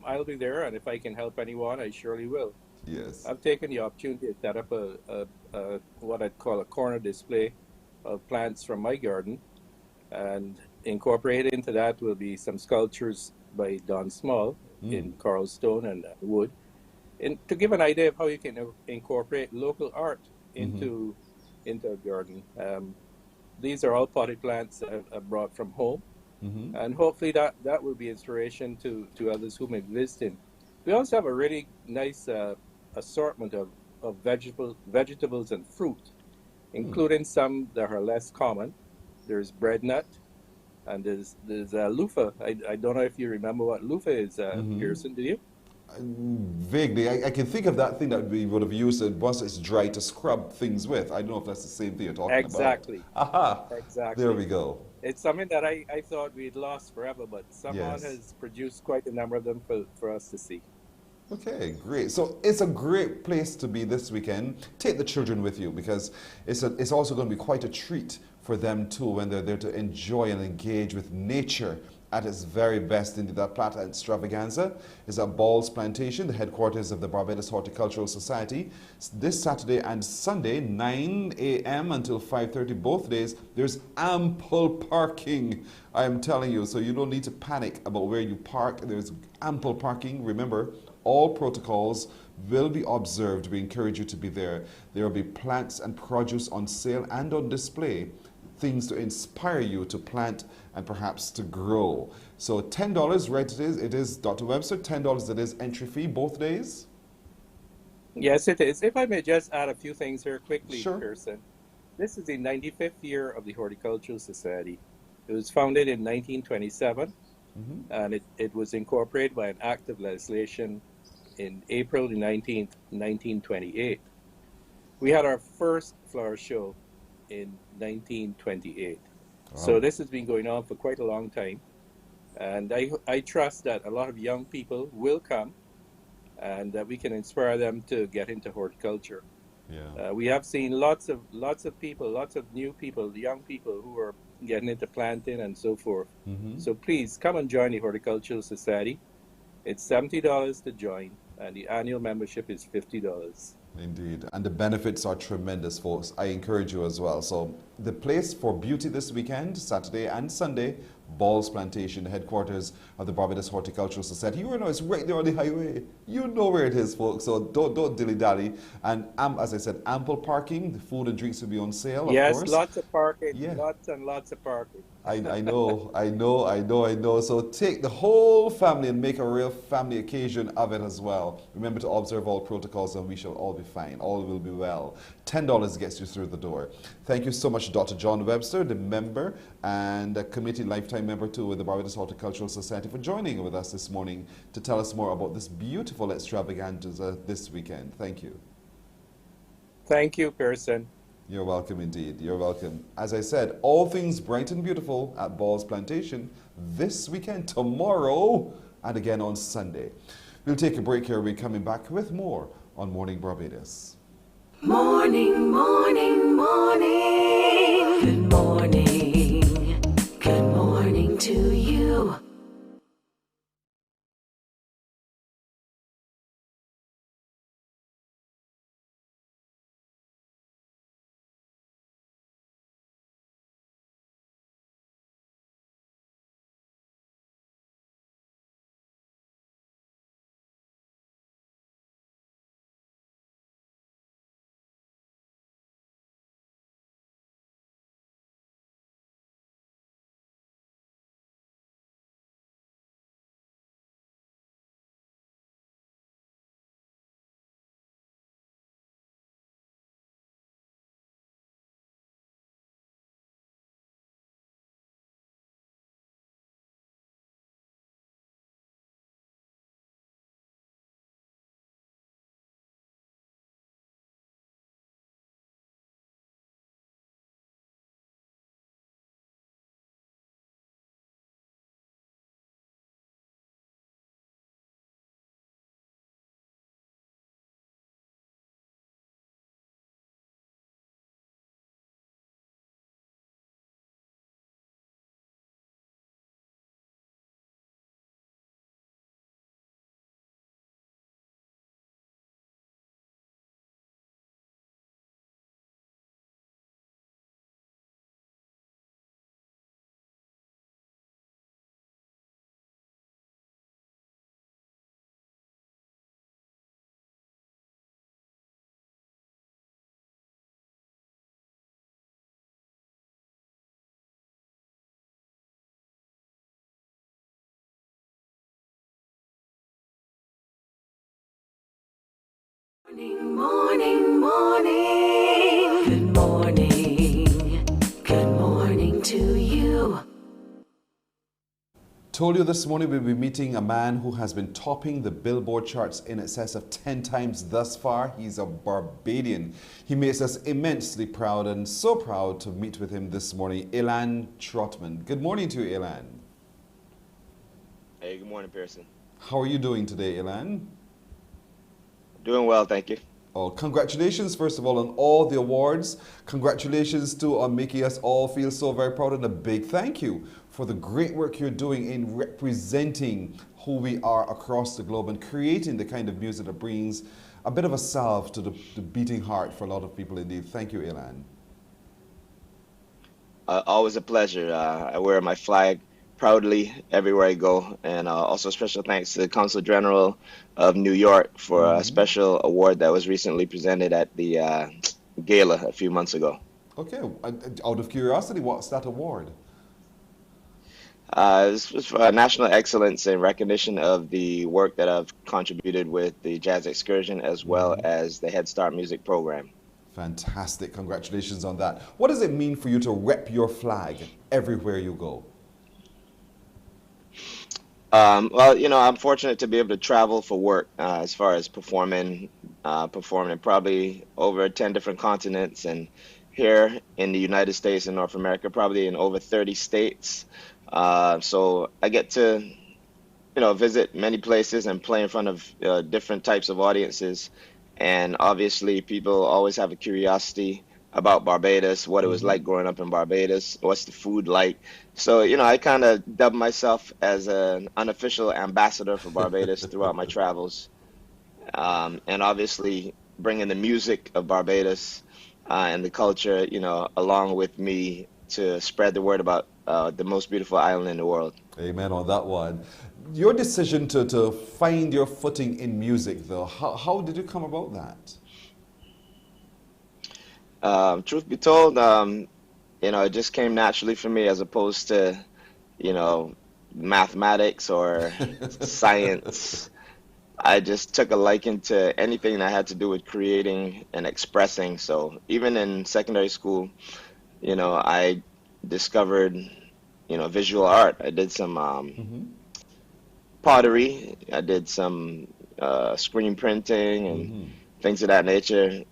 I'll be there, and if I can help anyone, I surely will. Yes. I've taken the opportunity to set up a what I'd call a corner display of plants from my garden, and incorporated into that will be some sculptures by Don Small in coral stone and wood, and to give an idea of how you can incorporate local art into a garden. These are all potted plants that I've brought from home, and hopefully that will be inspiration to others who may be visiting. We also have a really nice assortment of vegetables and fruit, including some that are less common. There's bread nut, and there's loofah. I don't know if you remember what loofah is, Pearson, do you? Vaguely. I can think of that thing that we would have used once it's dry to scrub things with. I don't know if that's the same thing you're talking about. Exactly. Aha! Exactly. There we go. It's something that I thought we'd lost forever, but someone has produced quite a number of them for us to see. Okay, great. So it's a great place to be this weekend. Take the children with you, because it's also going to be quite a treat for them too when they're there to enjoy and engage with nature at its very best. Indeed, that Plata Extravaganza is at Balls Plantation, the headquarters of the Barbados Horticultural Society. This Saturday and Sunday, 9 a.m. until 5:30, both days. There's ample parking, I am telling you, so you don't need to panic about where you park. There's ample parking. Remember, all protocols will be observed. We encourage you to be there. There will be plants and produce on sale and on display, things to inspire you to plant and perhaps to grow. So $10, right, it is, Dr. Webster, $10 it is entry fee both days? Yes, it is. If I may just add a few things here quickly, Pearson. This is the 95th year of the Horticultural Society. It was founded in 1927, and it was incorporated by an act of legislation in April the 19th, 1928. We had our first flower show in 1928. Wow. So this has been going on for quite a long time. And I trust that a lot of young people will come and that we can inspire them to get into horticulture. Yeah. We have seen lots of people, lots of new people, young people who are getting into planting and so forth. So please come and join the Horticultural Society. It's $70 to join, and the annual membership is $50. Indeed, and the benefits are tremendous, folks. I encourage you as well. So the place for beauty this weekend, Saturday and Sunday, Balls Plantation, the headquarters of the Barbados Horticultural Society. You know, it's right there on the highway. You know where it is, folks, so don't dilly-dally. And as I said, ample parking. The food and drinks will be on sale, of course. Yes, lots of parking, lots and lots of parking. I know. So take the whole family and make a real family occasion of it as well. Remember to observe all protocols and we shall all be fine. All will be well. $10 gets you through the door. Thank you so much, Dr. John Webster, the member and a committee lifetime member too with the Barbados Horticultural Society, for joining with us this morning to tell us more about this beautiful extravaganza this weekend. Thank you. Thank you, Pearson. You're welcome indeed. You're welcome. As I said, all things bright and beautiful at Balls Plantation this weekend, tomorrow, and again on Sunday. We'll take a break here. We're coming back with more on Morning Barbados. Morning, morning, morning. Good morning. Good Morning, morning. Good morning. Good morning to you. Told you this morning we'll be meeting a man who has been topping the Billboard charts in excess of 10 times thus far. He's a Barbadian. He makes us immensely proud, and so proud to meet with him this morning, Ilan Trotman. Good morning to you, Ilan. Hey, good morning, Pearson. How are you doing today, Ilan? Doing well, thank you. Oh, congratulations, first of all, on all the awards. Congratulations, too, on making us all feel so very proud, and a big thank you for the great work you're doing in representing who we are across the globe and creating the kind of music that brings a bit of a salve to the beating heart for a lot of people indeed. Thank you, Ilan. Always a pleasure. I wear my flag proudly everywhere I go, and also special thanks to the Consul General of New York for a special award that was recently presented at the gala a few months ago. Okay, out of curiosity, what's that award? This was for national excellence in recognition of the work that I've contributed with the Jazz Excursion as well as the Head Start music program. Fantastic. Congratulations on that. What does it mean for you to rep your flag everywhere you go? Well, you know, I'm fortunate to be able to travel for work as far as performing in probably over 10 different continents, and here in the United States and North America, probably in over 30 states. So I get to, you know, visit many places and play in front of different types of audiences. And obviously, people always have a curiosity about Barbados, what it was like growing up in Barbados, what's the food like. So, you know, I kind of dub myself as an unofficial ambassador for Barbados throughout my travels. And obviously, bringing the music of Barbados and the culture, you know, along with me to spread the word about the most beautiful island in the world. Amen on that one. Your decision to find your footing in music, though, how did you come about that? Truth be told, you know, it just came naturally for me as opposed to, you know, mathematics or science. I just took a liking to anything that had to do with creating and expressing. So even in secondary school, you know, I discovered, you know, visual art. I did some pottery. I did some screen printing and things of that nature.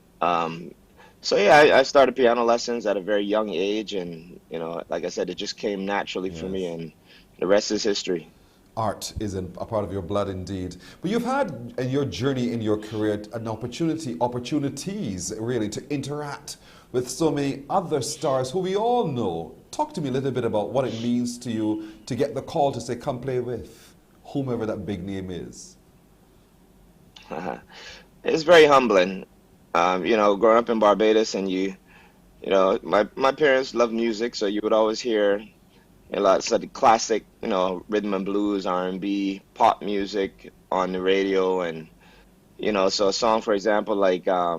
So yeah, I started piano lessons at a very young age, and you know, like I said, it just came naturally for me, and the rest is history. Art is a part of your blood indeed. But you've had in your journey in your career an opportunities really to interact with so many other stars who we all know. Talk to me a little bit about what it means to you to get the call to say, come play with whomever that big name is. It's very humbling. You know, growing up in Barbados, and you know, my parents love music, so you would always hear a lot of the classic, you know, rhythm and blues, R&B, pop music on the radio, and you know, so a song, for example, like I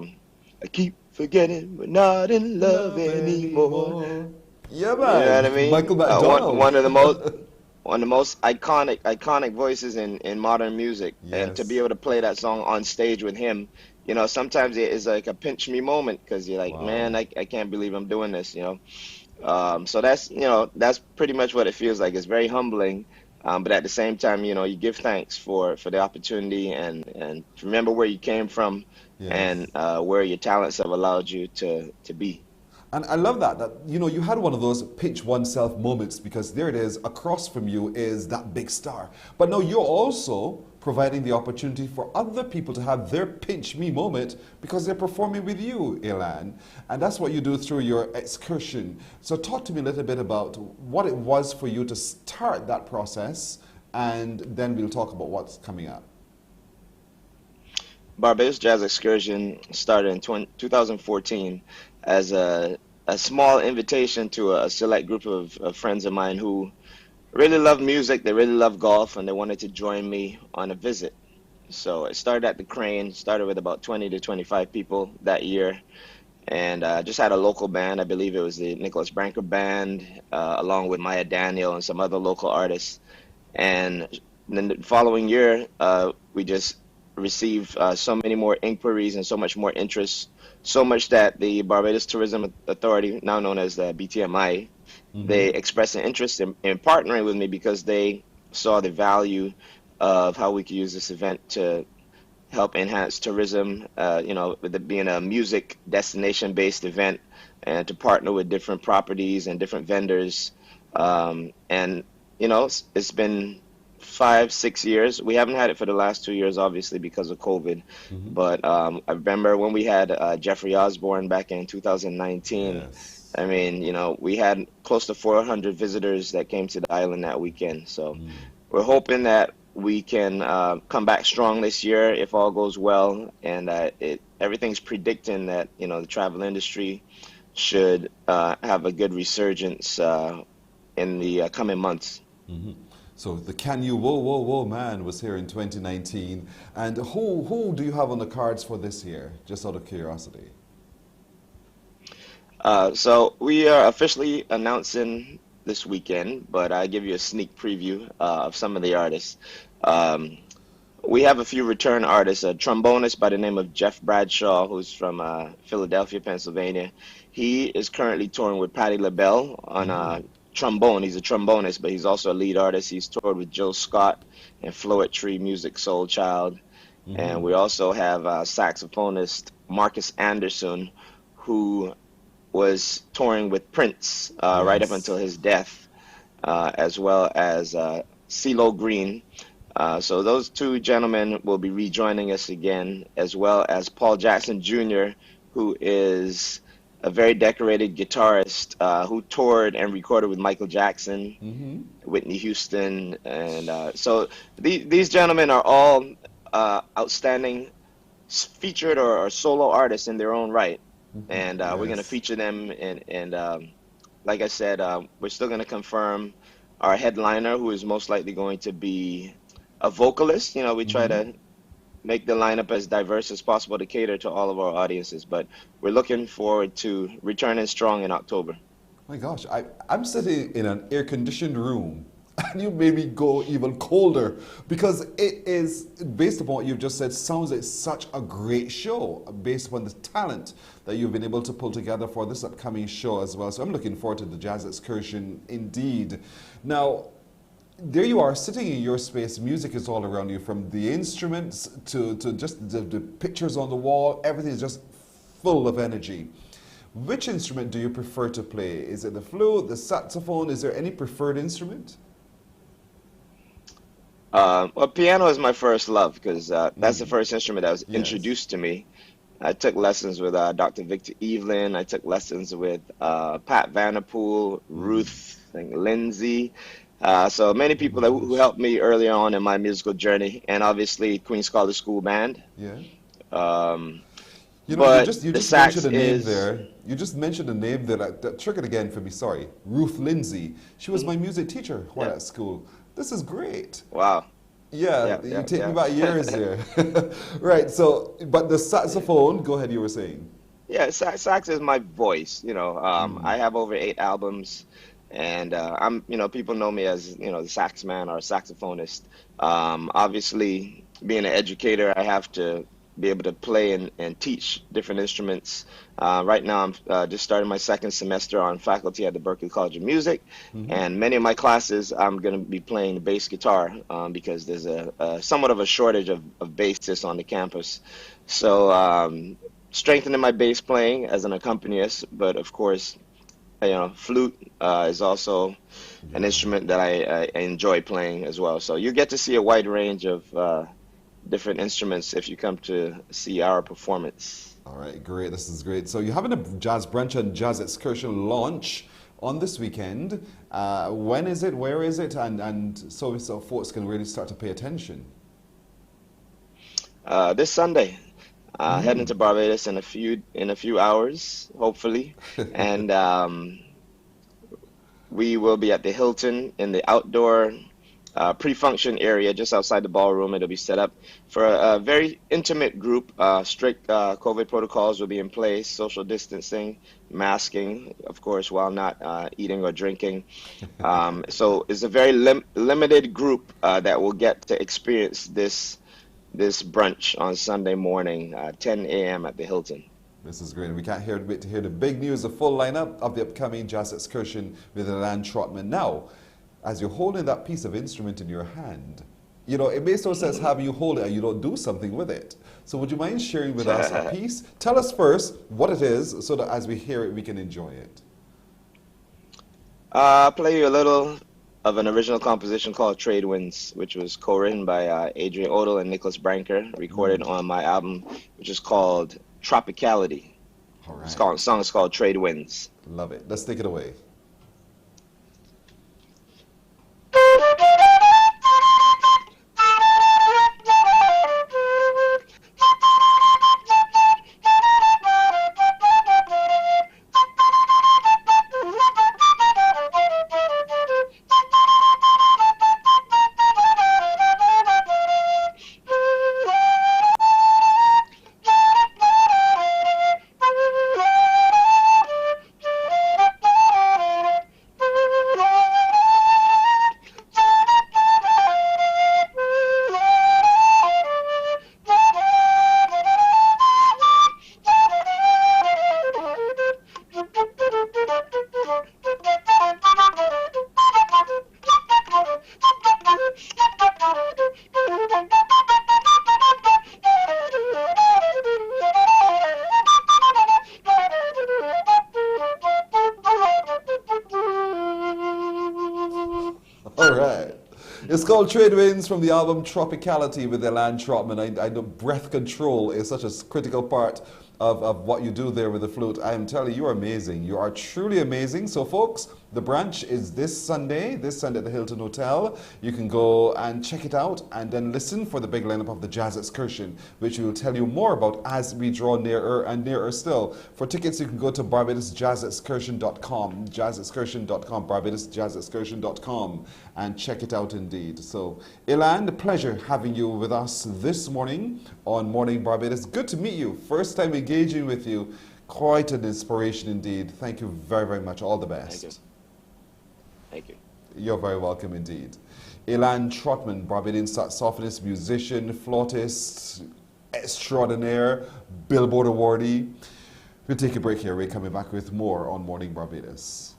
keep forgetting we're not in love anymore. Yeah, man. You know what I mean? Michael McDonald. One of the most iconic voices in modern music, and to be able to play that song on stage with him, you know, sometimes it is like a pinch me moment because you're like, man, I can't believe I'm doing this, you know. So that's, you know, that's pretty much what it feels like. It's very humbling, but at the same time, you know, you give thanks for the opportunity and remember where you came from and where your talents have allowed you to be. And I love that, you know, you had one of those pinch oneself moments because there it is, across from you is that big star. But now you're also providing the opportunity for other people to have their pinch me moment because they're performing with you, Ilan. And that's what you do through your excursion. So talk to me a little bit about what it was for you to start that process, and then we'll talk about what's coming up. Barbados Jazz Excursion started in 2014 as a small invitation to a select group of friends of mine who really love music, they really love golf, and they wanted to join me on a visit. So it started at the Crane, started with about 20 to 25 people that year, and just had a local band. I believe it was the Nicholas Branker Band, along with Maya Daniel and some other local artists. And then the following year, we just received so many more inquiries and so much more interest, so much that the Barbados Tourism Authority, now known as the BTMI, they expressed an interest in partnering with me because they saw the value of how we could use this event to help enhance tourism, with it being a music destination-based event, and to partner with different properties and different vendors. And, it's been 5, 6 years. We haven't had it for the last 2 years, obviously, because of COVID. But I remember when we had Jeffrey Osborne back in 2019. Yes. I mean, we had close to 400 visitors that came to the island that weekend. So we're hoping that we can come back strong this year if all goes well. And everything's predicting that, the travel industry should have a good resurgence in the coming months. So the Can You Whoa Whoa Whoa Man was here in 2019. And who do you have on the cards for this year, just out of curiosity? So we are officially announcing this weekend, but I give you a sneak preview of some of the artists. We have a few return artists, a trombonist by the name of Jeff Bradshaw, who's from Philadelphia, Pennsylvania. He is currently touring with Patti LaBelle on trombone. He's a trombonist, but he's also a lead artist. He's toured with Jill Scott and Floetry Music Soul Child. And we also have saxophonist Marcus Anderson, who was touring with Prince right up until his death, as well as CeeLo Green. So those two gentlemen will be rejoining us again, as well as Paul Jackson Jr., who is a very decorated guitarist who toured and recorded with Michael Jackson, Whitney Houston. And so these gentlemen are all outstanding featured or solo artists in their own right. And we're going to feature them. And like I said, we're still going to confirm our headliner, who is most likely going to be a vocalist. We try to make the lineup as diverse as possible to cater to all of our audiences. But we're looking forward to returning strong in October. My gosh, I'm sitting in an air-conditioned room, and you made me go even colder, because it is, based upon what you've just said, sounds like such a great show, based upon the talent that you've been able to pull together for this upcoming show as well. So I'm looking forward to the Jazz Excursion indeed. Now, there you are, sitting in your space. Music is all around you, from the instruments to just the pictures on the wall. Everything is just full of energy. Which instrument do you prefer to play? Is it the flute, the saxophone? Is there any preferred instrument? Well, piano is my first love, because that's the first instrument that was introduced to me. I took lessons with Dr. Victor Evelyn. I took lessons with Pat Vanderpool, Ruth, I think Lindsay. So many people who helped me early on in my musical journey, and obviously Queen's College School Band. Yeah. You just mentioned a name there. You just mentioned a name that triggered again for me. Sorry, Ruth Lindsay. She was my music teacher while at school. This is great. Wow. Yeah, you take me back years there. Right. So, but the saxophone. Go ahead. You were saying. Yeah, sax is my voice. I have over 8 albums. And I'm, people know me as, the sax man or saxophonist. Obviously, being an educator, I have to be able to play and teach different instruments. Right now, I'm just starting my second semester on faculty at the Berklee College of Music. And many of my classes, I'm going to be playing the bass guitar because there's a somewhat of a shortage of bassists on the campus. So strengthening my bass playing as an accompanist, but of course, flute is also an instrument that I enjoy playing as well. So you get to see a wide range of different instruments if you come to see our performance. All right, great. This is great. So you're having a Jazz Brunch and Jazz Excursion launch on this weekend. When is it? Where is it? And so folks can really start to pay attention. This Sunday. Heading to Barbados in a few hours, hopefully, and we will be at the Hilton in the outdoor pre-function area just outside the ballroom. It'll be set up for a very intimate group. Strict COVID protocols will be in place: social distancing, masking, of course, while not eating or drinking. So it's a very limited group that will get to experience this this brunch on Sunday morning, 10 a.m. at the Hilton. This is great. We can't wait to hear the big news, the full lineup of the upcoming jazz excursion with Elan Trotman. Now, as you're holding that piece of instrument in your hand, you know, it makes no sense having you hold it and you don't do something with it. So would you mind sharing with us a piece? Tell us first what it is so that as we hear it, we can enjoy it. I'll play you a little of an original composition called Trade Winds, which was co-written by Adrian Odell and Nicholas Branker, recorded on my album, which is called Tropicality. All right. The song is called Trade Winds. Love it. Let's take it away. All right. It's called Trade Winds from the album Tropicality with Elan Trotman. I know breath control is such a critical part of what you do there with the flute. I am telling you, you're amazing. You are truly amazing. So folks, the brunch is this Sunday at the Hilton Hotel. You can go and check it out and then listen for the big lineup of the Jazz Excursion, which we will tell you more about as we draw nearer and nearer still. For tickets, you can go to BarbadosJazzExcursion.com, jazzexcursion.com, BarbadosJazzExcursion.com, and check it out indeed. So, Elan, a pleasure having you with us this morning on Morning Barbados. Good to meet you. First time engaging with you. Quite an inspiration indeed. Thank you very, very much. All the best. Thank you. Thank you. You're very welcome indeed. Elan Trotman, Barbadian saxophonist, musician, flautist, extraordinaire, Billboard awardee. We'll take a break here. We're coming back with more on Morning Barbados.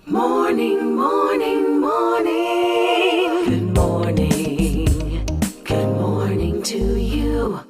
Morning, morning, morning. Good morning. Good morning to you.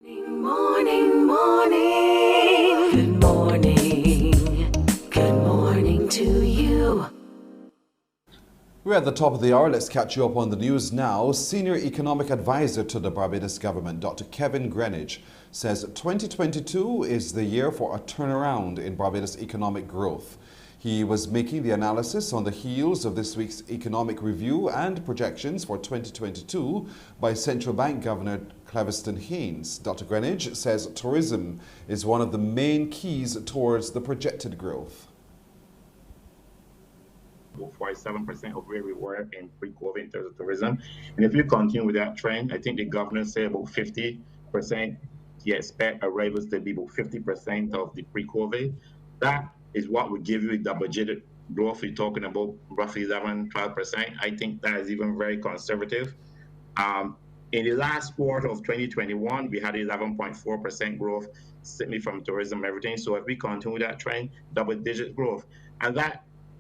Morning, morning. Good morning. Good morning to you. We're at the top of the hour. Let's catch you up on the news now. Senior Economic Advisor to the Barbados government, Dr. Kevin Greenidge, says 2022 is the year for a turnaround in Barbados economic growth. He was making the analysis on the heels of this week's economic review and projections for 2022 by Central Bank Governor Cleviston Haynes. Dr. Greenidge says tourism is one of the main keys towards the projected growth. 47% of where we were in pre-COVID in terms of tourism. And if you continue with that trend, I think the governor said about 50%. He expect arrivals to be about 50% of the pre-COVID. That is what would give you a double-digit growth. We're talking about roughly 11-12%. I think that is even very conservative. In the last quarter of 2021, we had 11.4% growth simply from tourism and everything. So if we continue that trend, double-digit growth. And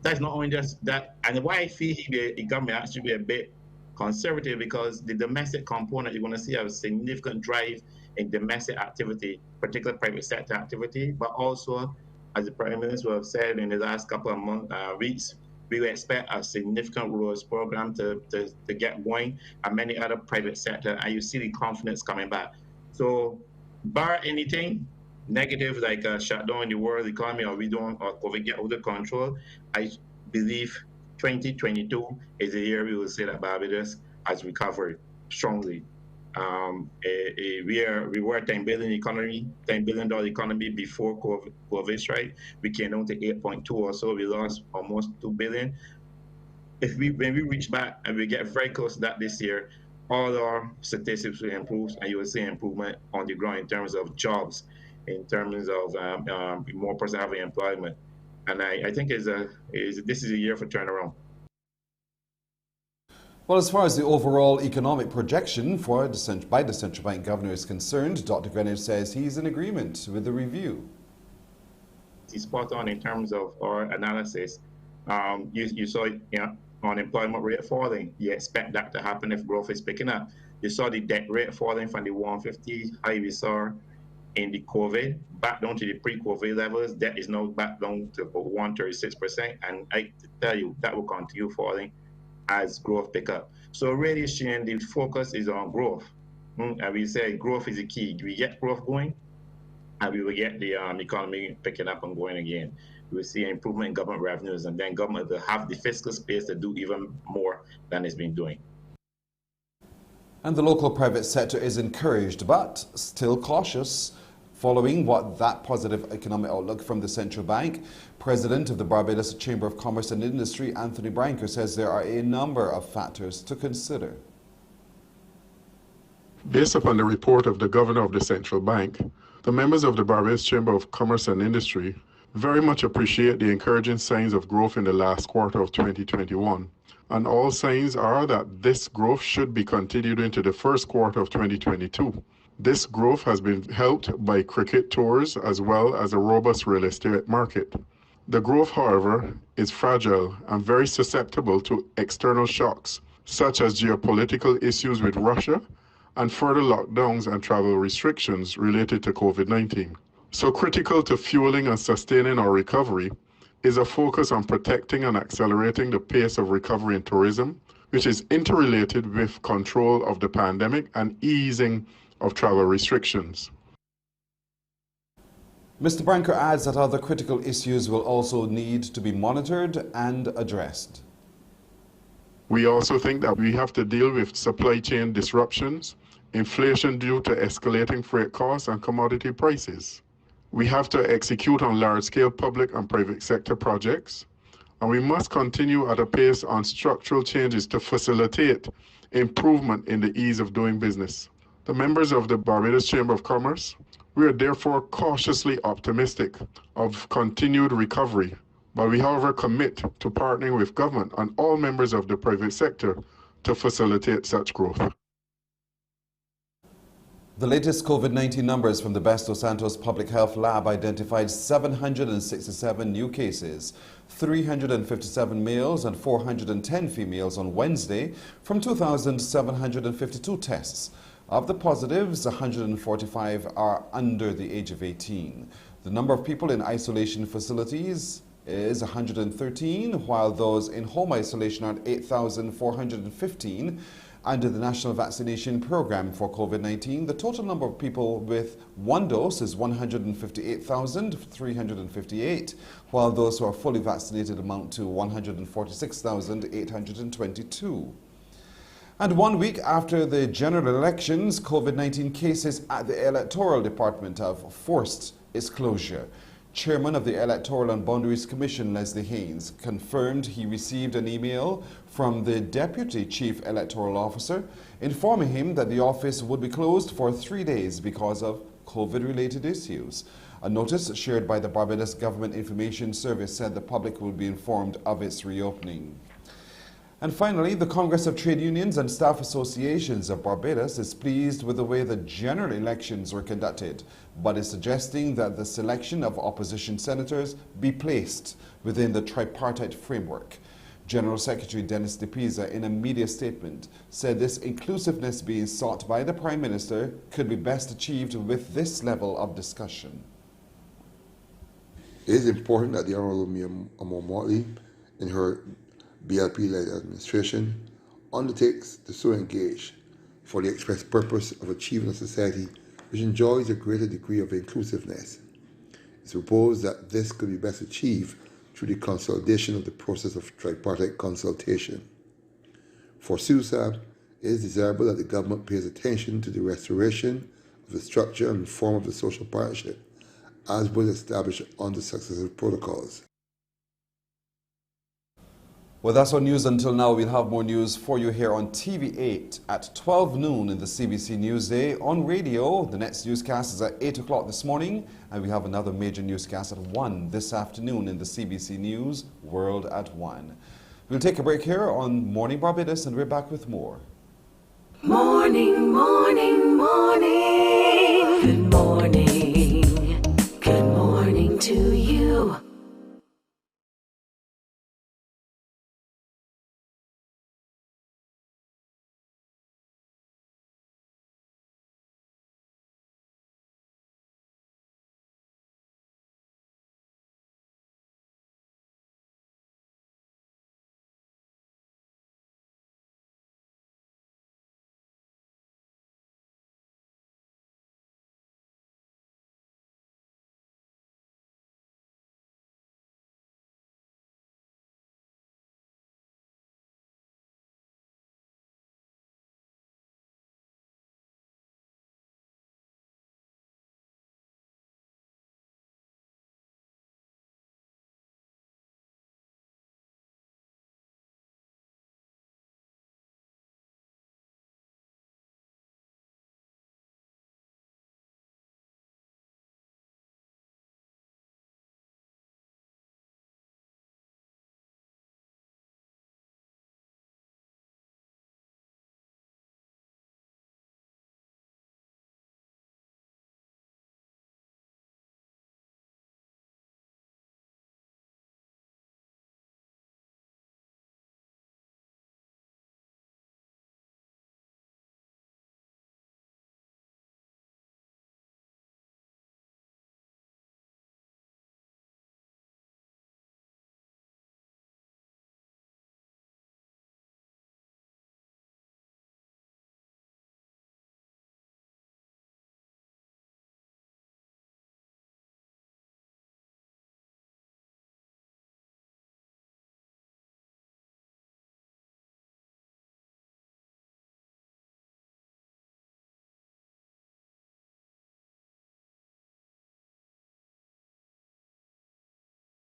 that's not only just that, and why I feel the government has to be a bit conservative, because the domestic component, you're going to see a significant drive in domestic activity, particularly private sector activity, but also, as the Prime Minister have said in the last couple of weeks, we will expect a significant roads program to get going, and many other private sector, and you see the confidence coming back. So, bar anything negative like a shutdown in the world economy, or COVID get out of control, I believe 2022 is the year we will say that Barbados has recovered strongly. We were a $10 billion economy before COVID, right? We came down to 8.2 or so. We lost almost 2 billion. When we reach back and we get very close to that this year, all our statistics will improve, and you will see improvement on the ground in terms of jobs, in terms of more person having employment. And I think this is a year for turnaround. Well, as far as the overall economic projection by the central bank governor is concerned, Dr. Greenidge says he's in agreement with the review. He's spot on in terms of our analysis. You saw unemployment rate falling. You expect that to happen if growth is picking up. You saw the debt rate falling from the 150 high we saw in the COVID back down to the pre-COVID levels. Debt is now back down to about 136%, and I tell you that will continue falling as growth pick up. So really, Shane, the focus is on growth. And we say growth is the key. We get growth going, and we will get the economy picking up and going again. We will see improvement in government revenues, and then government will have the fiscal space to do even more than it's been doing. And the local private sector is encouraged, but still cautious. Following that positive economic outlook from the central bank, President of the Barbados Chamber of Commerce and Industry, Anthony Branker, says there are a number of factors to consider. Based upon the report of the Governor of the Central Bank, the members of the Barbados Chamber of Commerce and Industry very much appreciate the encouraging signs of growth in the last quarter of 2021. And all signs are that this growth should be continued into the first quarter of 2022. This growth has been helped by cricket tours as well as a robust real estate market. The growth, however, is fragile and very susceptible to external shocks, such as geopolitical issues with Russia and further lockdowns and travel restrictions related to COVID-19. So critical to fueling and sustaining our recovery is a focus on protecting and accelerating the pace of recovery in tourism, which is interrelated with control of the pandemic and easing of travel restrictions. Mr. Branker adds that other critical issues will also need to be monitored and addressed. We also think that we have to deal with supply chain disruptions, inflation due to escalating freight costs and commodity prices. We have to execute on large-scale public and private sector projects, and we must continue at a pace on structural changes to facilitate improvement in the ease of doing business. The members of the Barbados Chamber of Commerce, we are therefore cautiously optimistic of continued recovery, but we however commit to partnering with government and all members of the private sector to facilitate such growth. The latest COVID-19 numbers from the Basto Santos Public Health Lab identified 767 new cases, 357 males and 410 females on Wednesday from 2,752 tests. Of the positives, 145 are under the age of 18. The number of people in isolation facilities is 113, while those in home isolation are 8,415. Under the National Vaccination Program for COVID-19, the total number of people with one dose is 158,358, while those who are fully vaccinated amount to 146,822. And 1 week after the general elections, COVID-19 cases at the Electoral Department have forced its closure. Chairman of the Electoral and Boundaries Commission, Leslie Haynes, confirmed he received an email from the Deputy Chief Electoral Officer informing him that the office would be closed for 3 days because of COVID-related issues. A notice shared by the Barbados Government Information Service said the public will be informed of its reopening. And finally, the Congress of Trade Unions and Staff Associations of Barbados is pleased with the way the general elections were conducted, but is suggesting that the selection of opposition senators be placed within the tripartite framework. General Secretary Dennis DePisa, in a media statement, said this inclusiveness being sought by the Prime Minister could be best achieved with this level of discussion. It is important that the Honourable Mia Motley, in her BLP-led administration, undertakes to so engage for the express purpose of achieving a society which enjoys a greater degree of inclusiveness. It's proposed that this could be best achieved through the consolidation of the process of tripartite consultation. For SUSAB, it is desirable that the government pays attention to the restoration of the structure and form of the social partnership, as was established under successive protocols. Well, that's our news until now. We'll have more news for you here on TV8 at 12 noon in the CBC Newsday. On radio, the next newscast is at 8 o'clock this morning, and we have another major newscast at 1 this afternoon in the CBC News World at 1. We'll take a break here on Morning Barbados, and we're back with more. Morning, morning, morning. Good morning. Good morning to you.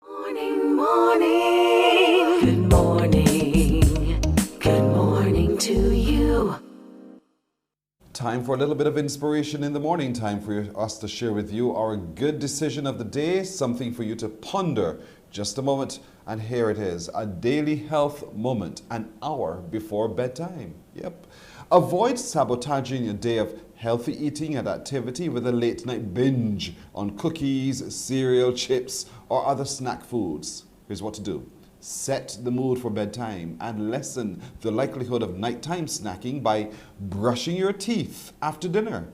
Morning, morning. Good morning. Good morning to you. Time for a little bit of inspiration in the morning. Time for us to share with you our good decision of the day, something for you to ponder. Just a moment, and here it is, a daily health moment, an hour before bedtime. Yep. Avoid sabotaging your day of healthy eating and activity with a late night binge on cookies, cereal, chips, or other snack foods. Here's what to do. Set the mood for bedtime and lessen the likelihood of nighttime snacking by brushing your teeth after dinner.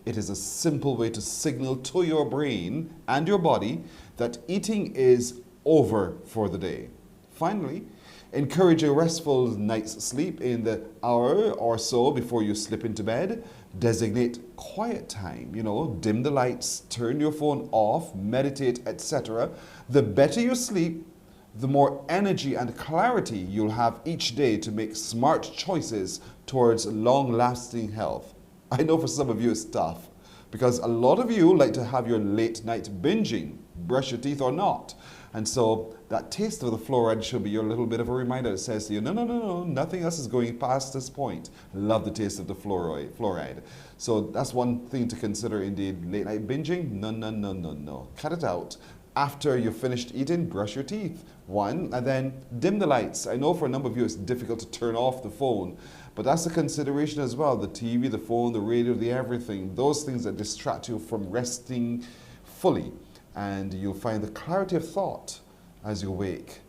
It is a simple way to signal to your brain and your body that eating is over for the day. Finally, encourage a restful night's sleep in the hour or so before you slip into bed. Designate quiet time, dim the lights, turn your phone off, meditate, etc. The better you sleep, the more energy and clarity you'll have each day to make smart choices towards long-lasting health. I know for some of you it's tough, because a lot of you like to have your late night binging. brush your teeth or not. And so that taste of the fluoride should be your little bit of a reminder that says to you, no, no, no, no, nothing else is going past this point. Love the taste of the fluoride. So that's one thing to consider indeed. Late night binging? No, no, no, no, no. Cut it out. After you've finished eating, brush your teeth. One, and then dim the lights. I know for a number of you it's difficult to turn off the phone, but that's a consideration as well. The TV, the phone, the radio, the everything. Those things that distract you from resting fully. And you'll find the clarity of thought as you wake.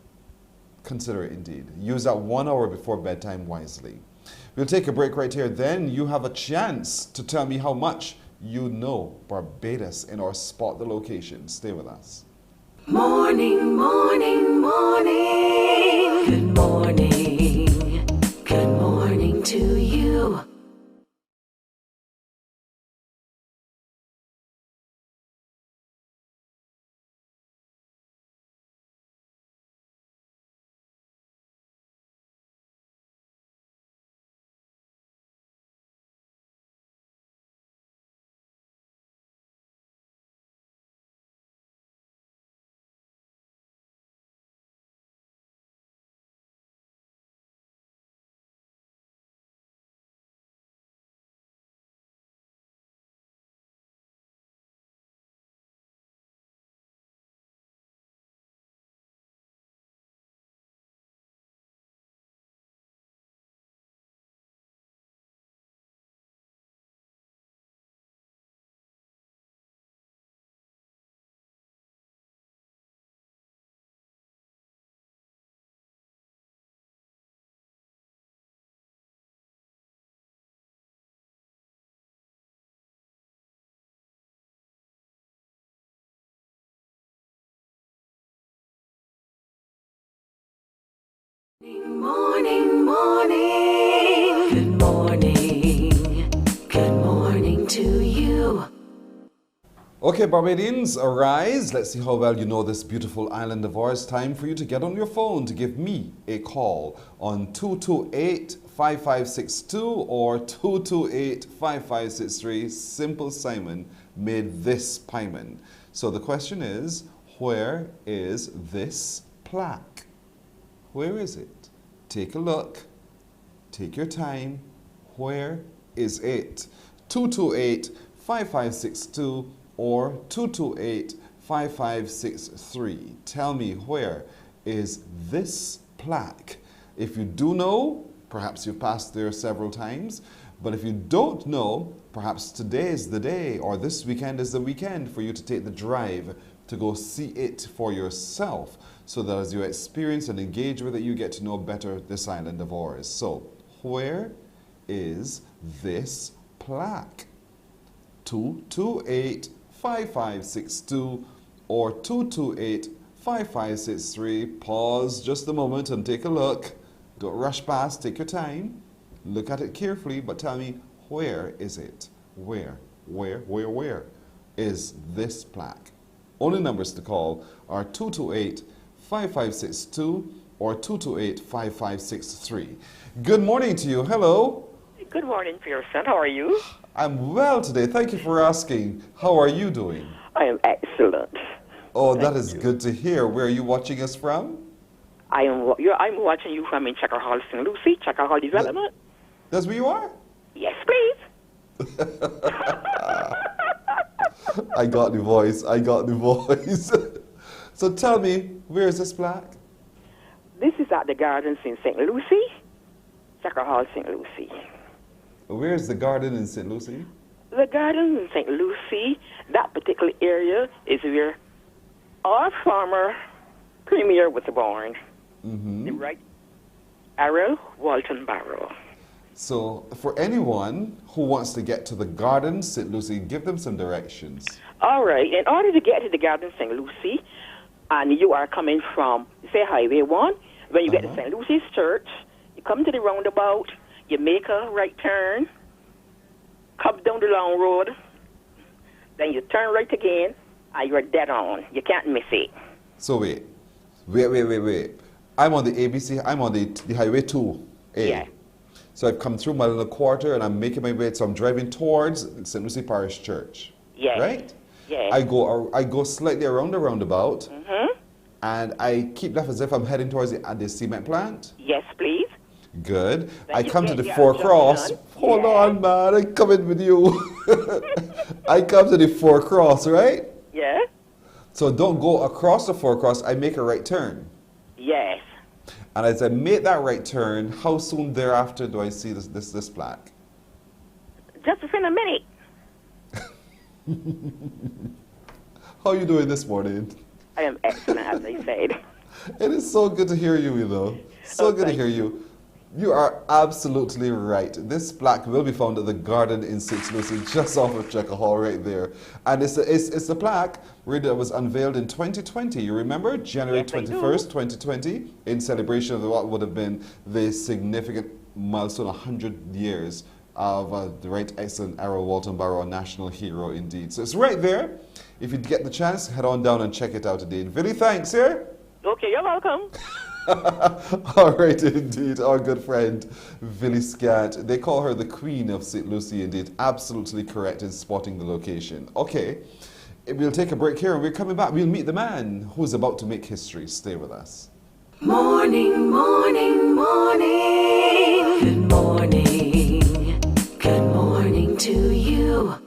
Consider it indeed. Use that 1 hour before bedtime wisely. We'll take a break right here. Then you have a chance to tell me how much you know Barbados in our Spot the Location. Stay with us. Morning, morning, morning. Good morning. Good morning to you. Morning, morning. Good morning. Good morning to you. Okay, Barbadians, arise. Let's see how well you know this beautiful island of ours. Time for you to get on your phone to give me a call on 228-5562 or 228-5563. Simple Simon made this payment. So the question is, where is this plaque? Where is it? Take a look. Take your time. Where is it? 228-5562 or 228-5563. Tell me, where is this plaque? If you do know, perhaps you've passed there several times. But if you don't know, perhaps today is the day or this weekend is the weekend for you to take the drive to go see it for yourself, so that as you experience and engage with it, you get to know better this island of ours. So, where is this plaque? 228-5562 or 228-5563. Pause just a moment and take a look. Don't rush past, take your time. Look at it carefully, but tell me, where is it? Where is this plaque? Only numbers to call are 228-5562 or 228-5563. Good morning to you. Hello. Good morning, Pearson. How are you? I'm well today. Thank you for asking. How are you doing? I am excellent. Oh, that is good to hear. Where are you watching us from? I'm watching you from in Checker Hall, St. Lucie, Checker Hall Development. That's where you are? Yes, please. I got the voice. So tell me, where is this plaque? This is at the Gardens in St. Lucie, Checker Hall, St. Lucie. Where is the garden in St. Lucie? The Gardens in St. Lucie, that particular area is where our former premier was born. Mm-hmm. Right? Errol Walton Barrow. So for anyone who wants to get to the Gardens, St. Lucie, give them some directions. All right. In order to get to the Gardens, St. Lucie, and you are coming from, say, Highway 1, when you get to St. Lucie's Church, you come to the roundabout, you make a right turn, come down the long road, then you turn right again, and you're dead on. You can't miss it. So wait. I'm on the ABC, I'm on the Highway 2A. Yeah. So I've come through my little quarter and I'm making my way, so I'm driving towards St. Lucie Parish Church. Yeah. Right? Yes. I go slightly around the roundabout, and I keep left as if I'm heading towards the cement plant. Yes, please. Good. Then I you come to get the your four cross. junction. Hold on, man. I come in with you. I come to the four cross, right? Yeah. So don't go across the four cross. I make a right turn. Yes. And as I make that right turn, how soon thereafter do I see this plaque? Just within a minute. How are you doing this morning? I am excellent, as I said. It is so good to hear you, So good to hear you. You are absolutely right. This plaque will be found at the garden in St. Lucie, just off of Checker Hall right there. And it's a plaque that was unveiled in 2020. You remember? January 21st, 2020, in celebration of what would have been the significant milestone, 100 years of the right excellent Errol Walton Barrow, a national hero indeed. So it's right there. If you get the chance, head on down and check it out indeed. Billy, thanks, yeah? Okay, you're welcome. All right, indeed, our good friend Villy Scant. They call her the Queen of St. Lucie, indeed. Absolutely correct in spotting the location. Okay, we'll take a break here and we're coming back. We'll meet the man who's about to make history. Stay with us. Morning, morning, morning. Good morning. Good morning to you.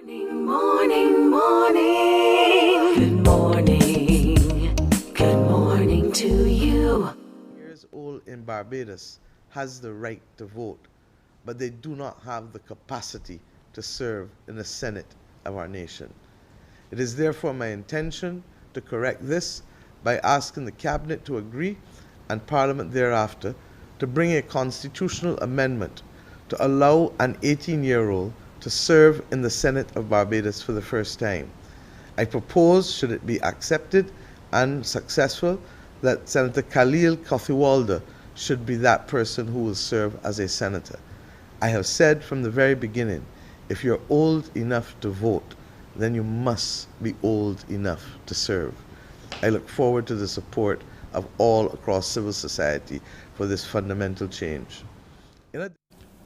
Morning, morning. Good morning. Good morning to you. Years old in Barbados has the right to vote, but they do not have the capacity to serve in the Senate of our nation. It is therefore my intention to correct this by asking the Cabinet to agree and Parliament thereafter to bring a constitutional amendment to allow an 18-year-old to serve in the Senate of Barbados for the first time. I propose, should it be accepted and successful, that Senator Khalil Kothiwalda should be that person who will serve as a senator. I have said from the very beginning, if you're old enough to vote, then you must be old enough to serve. I look forward to the support of all across civil society for this fundamental change.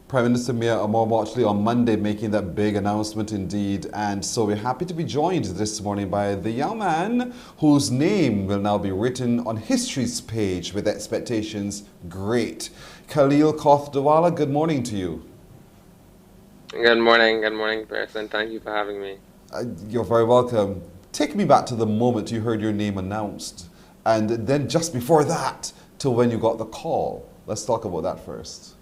Prime Minister Mia Amor-Motchley on Monday making that big announcement indeed, and so we're happy to be joined this morning by the young man whose name will now be written on history's page with expectations great. Khalil Kothiwalda, good morning to you. Good morning, person. Thank you for having me. You're very welcome. Take me back to the moment you heard your name announced, and then just before that to when you got the call. Let's talk about that first.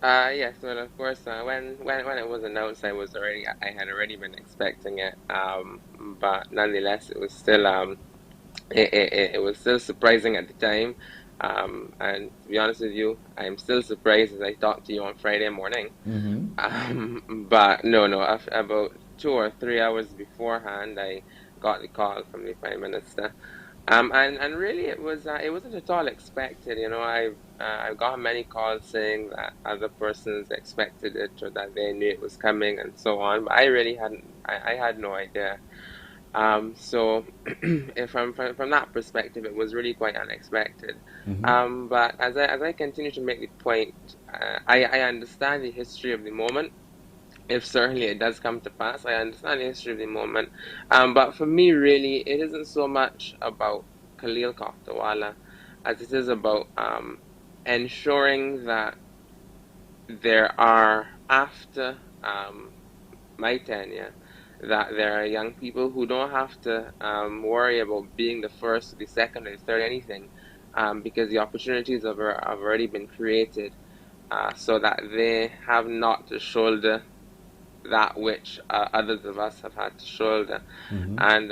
Yes, well, of course, when it was announced, I had already been expecting it, but nonetheless, it was still it was still surprising at the time, and to be honest with you, I'm still surprised as I talked to you on Friday morning. But no, about 2 or 3 hours beforehand, I got the call from the Prime Minister, And really, it wasn't at all expected. You know, I've got many calls saying that other persons expected it or that they knew it was coming and so on. But I really hadn't. I had no idea. So if from that perspective, it was really quite unexpected. But as I continue to make the point, I understand the history of the moment. If certainly it does come to pass, I understand the history of the moment. But for me, really, it isn't so much about Khalil Koftawala as it is about ensuring that there are, after my tenure, that there are young people who don't have to worry about being the first, the second, or the third, anything, because the opportunities have already been created, so that they have not to shoulder that which others of us have had to shoulder, and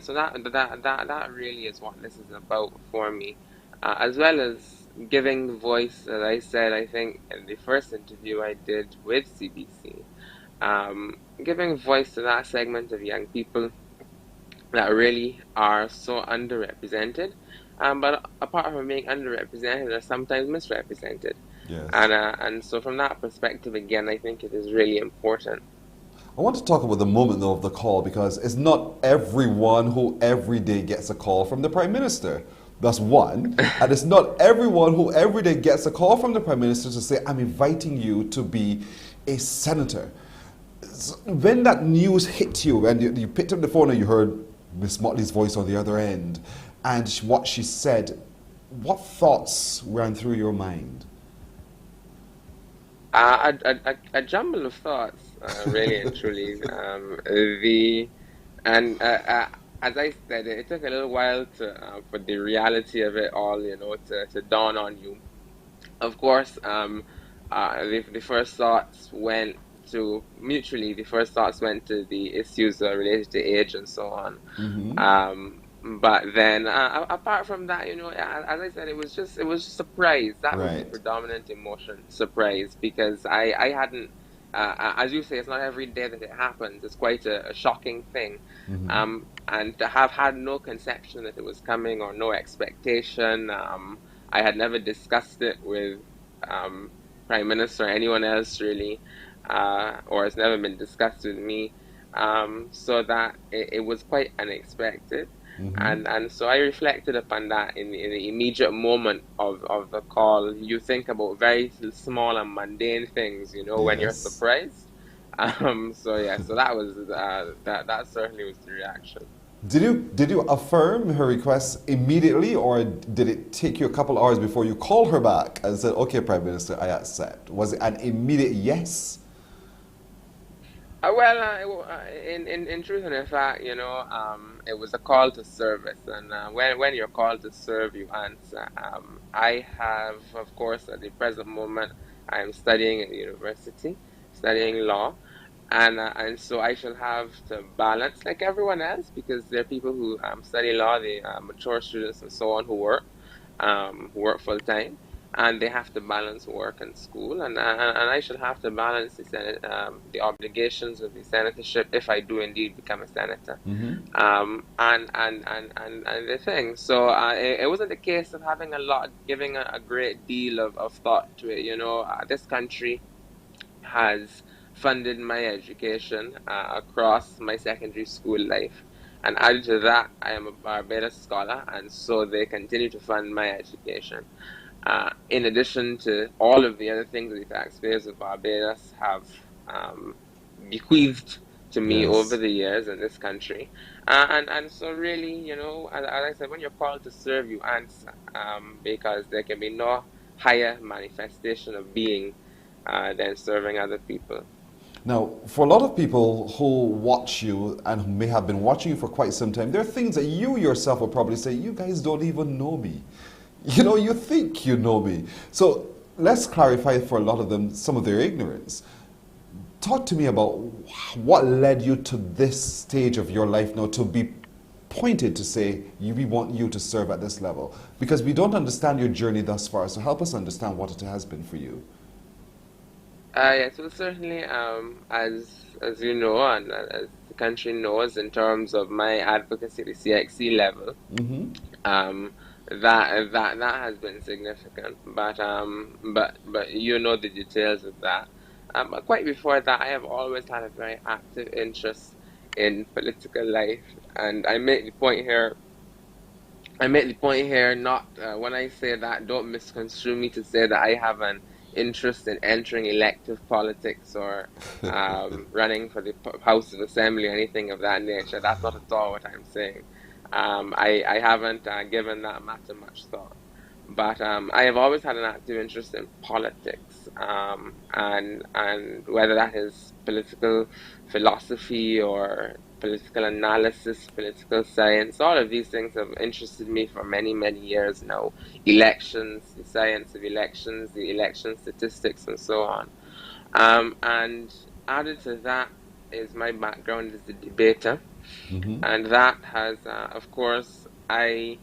so that really is what this is about for me, as well as giving voice, as I said, I think in the first interview I did with CBC, giving voice to that segment of young people that really are so underrepresented, but apart from being underrepresented, are sometimes misrepresented. Yes. And so from that perspective, again, I think it is really important. I want to talk about the moment, though, of the call, because it's not everyone who every day gets a call from the Prime Minister. That's one. And it's not everyone who every day gets a call from the Prime Minister to say, I'm inviting you to be a senator. So when that news hit you and you picked up the phone and you heard Miss Motley's voice on the other end and what she said, what thoughts ran through your mind? A jumble of thoughts, really and truly. As I said, it took a little while for the reality of it all, you know, to dawn on you. Of course, the first thoughts went to mutually. The first thoughts went to the issues related to age and so on. But then, apart from that, you know, as I said, it was just surprise. That was the predominant emotion, surprise, because I hadn't, as you say, it's not every day that it happens. It's quite a shocking thing, and to have had no conception that it was coming or no expectation. I had never discussed it with Prime Minister or anyone else really, or it's never been discussed with me. So that it was quite unexpected. And so I reflected upon that in the immediate moment of the call. You think about very small and mundane things, you know, when you're surprised. So that was that certainly was the reaction. Did you affirm her request immediately, or did it take you a couple hours before you called her back and said, "Okay, Prime Minister, I accept"? Was it an immediate yes? In truth and in fact, you know, it was a call to service, and when you're called to serve, you answer. I have, of course, at the present moment, I am studying at the university, studying law, and so I shall have to balance like everyone else, because there are people who study law, the mature students and so on who work full time. And they have to balance work and school, and I should have to balance the obligations of the senatorship if I do indeed become a senator, and the thing. So it wasn't a case of giving a great deal of thought to it. You know, this country has funded my education across my secondary school life. And added to that, I am a Barbados scholar, and so they continue to fund my education. In addition to all of the other things that the taxpayers of Barbados have bequeathed to me over the years in this country. And so really, you know, as I said, when you're called to serve, you answer, because there can be no higher manifestation of being than serving other people. Now, for a lot of people who watch you and who may have been watching you for quite some time, there are things that you yourself will probably say, you guys don't even know me. You know, you think you know me. So let's clarify for a lot of them some of their ignorance. Talk to me about what led you to this stage of your life now to be pointed to say, we want you to serve at this level. Because we don't understand your journey thus far, so help us understand what it has been for you. Yes, well, certainly, as you know, and as the country knows, in terms of my advocacy at the CXC level, um, that has been significant. But you know the details of that. But quite before that, I have always had a very active interest in political life, and I make the point here, not when I say that, don't misconstrue me to say that I have an interest in entering elective politics or running for the House of Assembly or anything of that nature. That's not at all what I'm saying. I haven't given that matter much thought. But I have always had an active interest in politics, and whether that is political philosophy or political analysis, political science, all of these things have interested me for many, many years now. Elections, the science of elections, the election statistics, and so on. And added to that is my background as a debater, and that has, of course, I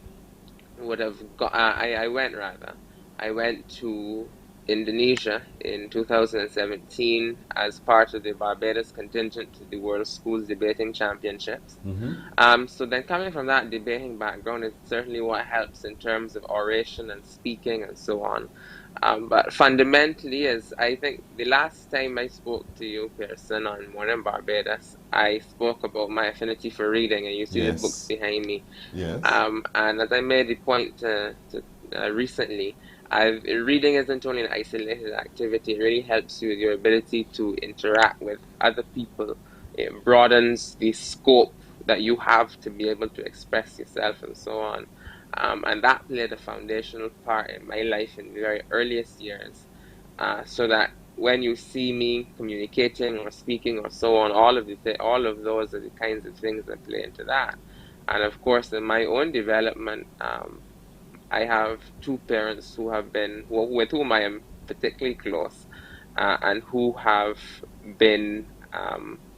went to Indonesia in 2017 as part of the Barbados contingent to the World Schools Debating Championships. So then coming from that debating background is certainly what helps in terms of oration and speaking and so on. But fundamentally, as I think the last time I spoke to you, Pearson, on Mornin Barbados, I spoke about my affinity for reading, and you see the books Yes. behind me. Yes. And as I made the point recently, reading isn't only an isolated activity, it really helps you with your ability to interact with other people. It broadens the scope that you have to be able to express yourself and so on. And that played a foundational part in my life in the very earliest years, so that when you see me communicating or speaking or so on, all of those are the kinds of things that play into that. And of course, in my own development, I have two parents with whom I am particularly close, and who have been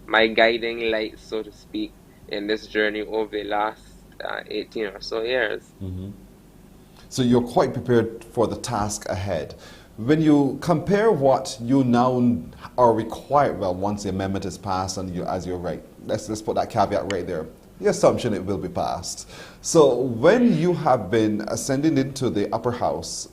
my guiding light, so to speak, in this journey over the last 18 or so years. So you're quite prepared for the task ahead. When you compare what you now are required, well, once the amendment is passed, and as you're right, let's put that caveat right there. The assumption it will be passed. So when you have been ascending into the upper house,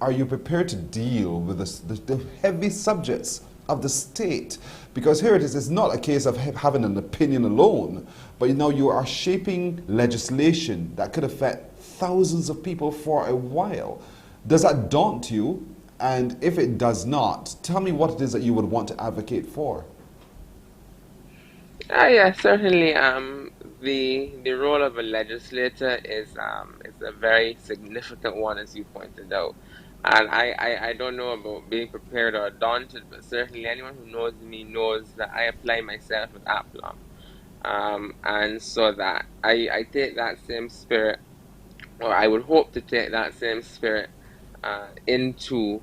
are you prepared to deal with the heavy subjects of the state? Because here it is, it's not a case of having an opinion alone, but you are shaping legislation that could affect thousands of people for a while. Does that daunt you? And if it does not, tell me what it is that you would want to advocate for. Yeah, certainly. The role of a legislator is a very significant one, as you pointed out. And I don't know about being prepared or daunted, but certainly anyone who knows me knows that I apply myself with aplomb. And so that I take that same spirit, or I would hope to take that same spirit into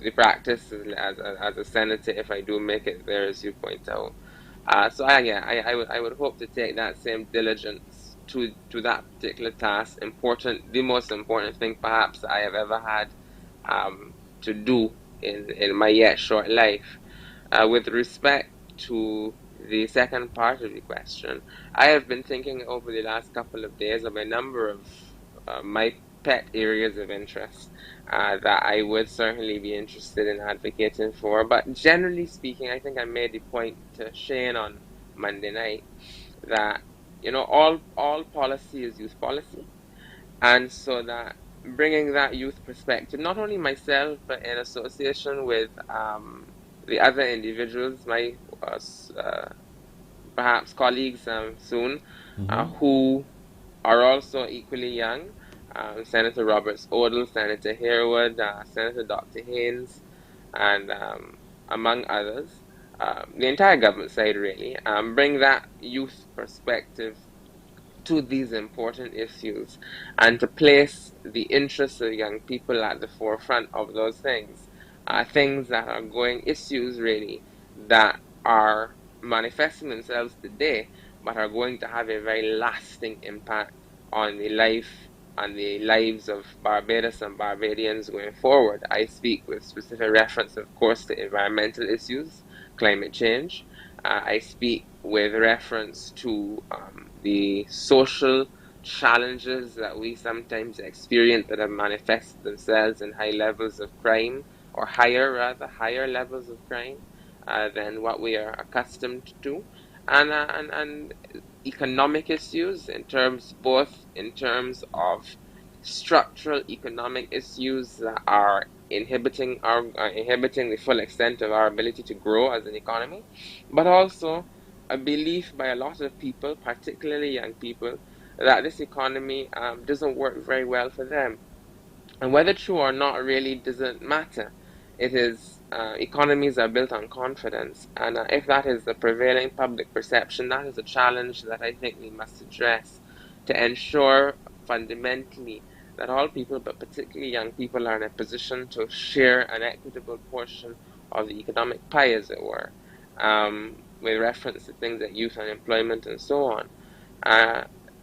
the practice as a senator if I do make it there, as you point out. I would hope to take that same diligence to that particular task. The most important thing perhaps I have ever had to do in my yet short life. With respect to the second part of the question, I have been thinking over the last couple of days of a number of my pet areas of interest that I would certainly be interested in advocating for. But generally speaking, I think I made the point to Shane on Monday night that all policy is youth policy, and so that bringing that youth perspective, not only myself but in association with the other individuals, my perhaps colleagues soon, who are also equally young. Senator Roberts Odell, Senator Harewood, Senator Dr. Haynes, and among others, the entire government side really, bring that youth perspective to these important issues and to place the interests of young people at the forefront of those things. Things that are issues really that are manifesting themselves today but are going to have a very lasting impact on the life on the lives of Barbados and Barbadians going forward. I speak with specific reference, of course, to environmental issues, climate change. I speak with reference to the social challenges that we sometimes experience that have manifested themselves in high levels of crime, or higher levels of crime than what we are accustomed to, and economic issues both in terms of structural economic issues that are inhibiting the full extent of our ability to grow as an economy, but also a belief by a lot of people, particularly young people, that this economy doesn't work very well for them. And whether true or not really doesn't matter. It is economies are built on confidence, and if that is the prevailing public perception, that is a challenge that I think we must address to ensure fundamentally that all people, but particularly young people, are in a position to share an equitable portion of the economic pie, as it were, with reference to things like youth unemployment and so on.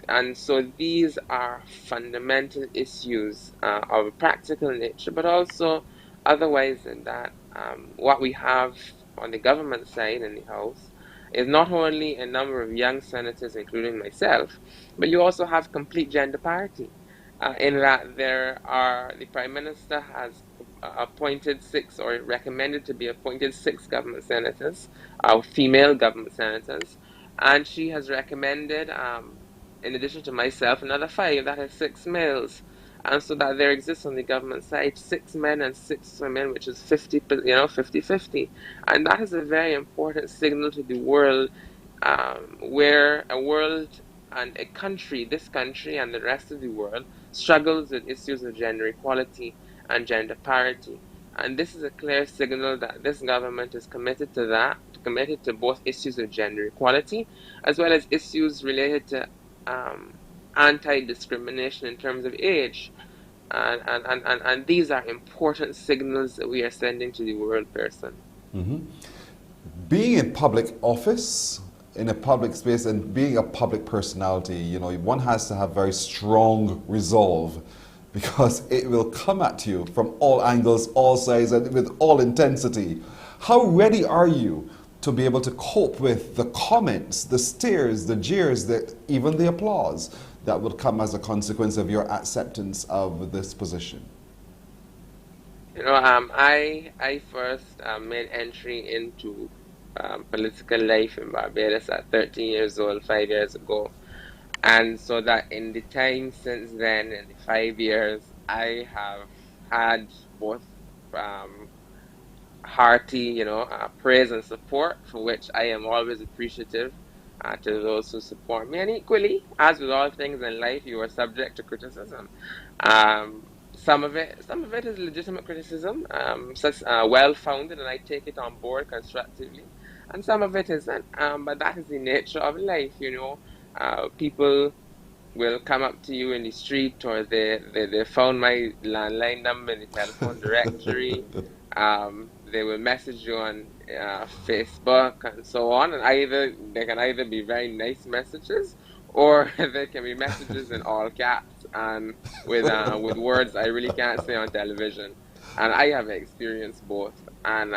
And so these are fundamental issues of a practical nature, but also otherwise than that. What we have on the government side in the House is not only a number of young senators, including myself, but you also have complete gender parity, in that the Prime Minister has appointed 6, or recommended to be appointed 6 government senators, female government senators, and she has recommended, in addition to myself, another 5, that is 6 males. And so that there exists on the government side 6 men and 6 women, which is 50-50. And that is a very important signal to the world, where a world and a country, this country and the rest of the world, struggles with issues of gender equality and gender parity. And this is a clear signal that this government is committed to that, committed to both issues of gender equality, as well as issues related to anti-discrimination in terms of age. And these are important signals that we are sending to the world, person. Mm-hmm. Being in public office, in a public space, and being a public personality, one has to have very strong resolve, because it will come at you from all angles, all sides, and with all intensity. How ready are you to be able to cope with the comments, the stares, the jeers, even the applause that would come as a consequence of your acceptance of this position? I first made entry into political life in Barbados at 13 years old, 5 years ago. And so that in the time since then, in the 5 years, I have had both hearty, praise and support, for which I am always appreciative to those who support me. And equally, as with all things in life, you are subject to criticism. Some of it is legitimate criticism, such well-founded, and I take it on board constructively. And some of it isn't. But that is the nature of life, people will come up to you in the street, or they found my landline number in the telephone directory. They will message you on Facebook and so on, and they can either be very nice messages, or they can be messages in all caps and with words I really can't say on television. And I have experienced both. And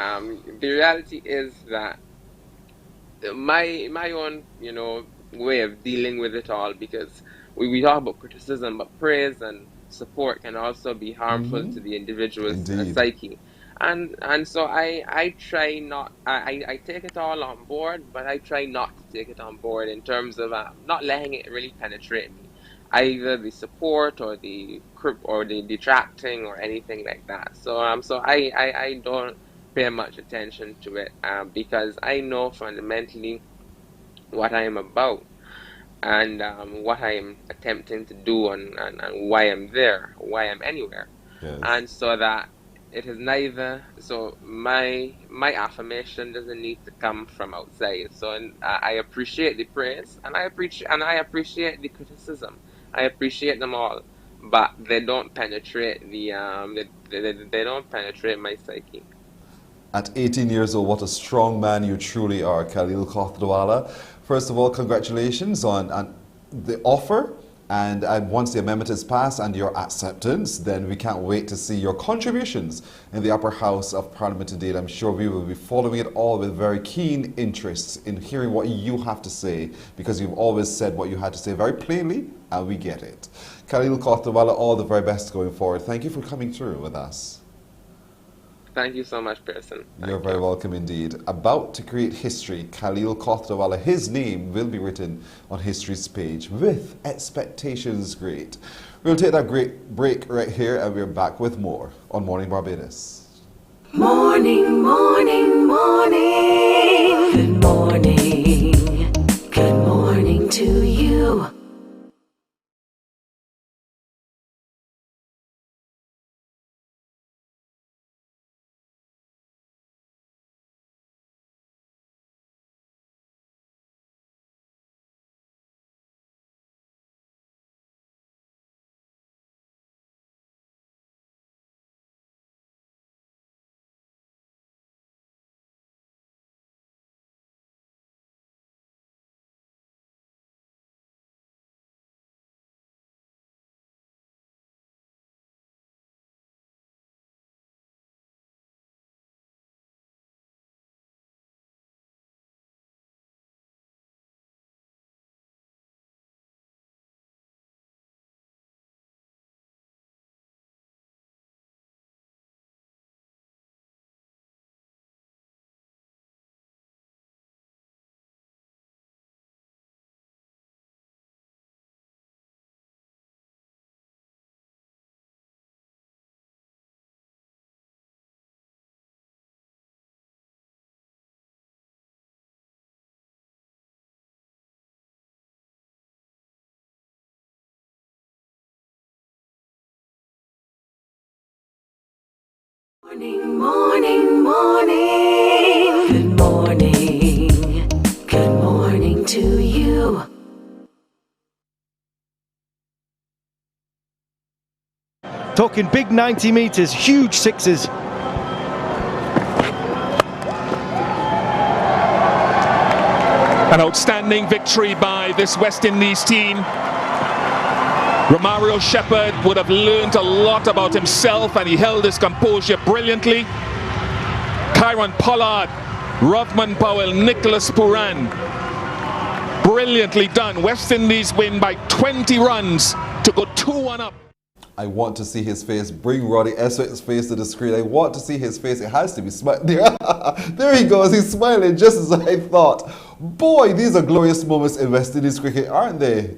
the reality is that my own way of dealing with it all, because we talk about criticism, but praise and support can also be harmful to the individual's psyche. And so I try not, I take it all on board, but I try not to take it on board in terms of not letting it really penetrate me, either the support or the detracting or anything like that. So I don't pay much attention to it, because I know fundamentally what I am about, and what I am attempting to do, and why I'm there, why I'm anywhere. Yes. And so that it is neither, so my affirmation doesn't need to come from outside. So I appreciate the praise, and I appreciate the criticism. I appreciate them all, but they don't penetrate they don't penetrate my psyche. At 18 years old, what a strong man you truly are, Khalil Kothdwala. First of all, congratulations on the offer And once the amendment is passed and your acceptance, then we can't wait to see your contributions in the upper house of Parliament indeed. I'm sure we will be following it all with very keen interest in hearing what you have to say, because you've always said what you had to say very plainly, and we get it. Khalil Kotawala, all the very best going forward. Thank you for coming through with us. Thank you so much, Pearson. You're very welcome indeed. About to create history, Khalil Kotawala, his name will be written on history's page with expectations great. We'll take that great break right here, and we're back with more on Morning Barbados. Morning, morning, morning. Good morning. Good morning to you. Morning, morning, morning. Good morning. Good morning to you. Talking big 90 metres, huge sixes. An outstanding victory by this West Indies team. Romario Shepherd would have learned a lot about himself, and he held his composure brilliantly. Kyron Pollard, Rovman Powell, Nicholas Puran. Brilliantly done. West Indies win by 20 runs to go 2-1 up. I want to see his face. Bring Roddy Eswick's face to the screen. I want to see his face. It has to be smiling. There he goes. He's smiling just as I thought. Boy, these are glorious moments in West Indies cricket, aren't they?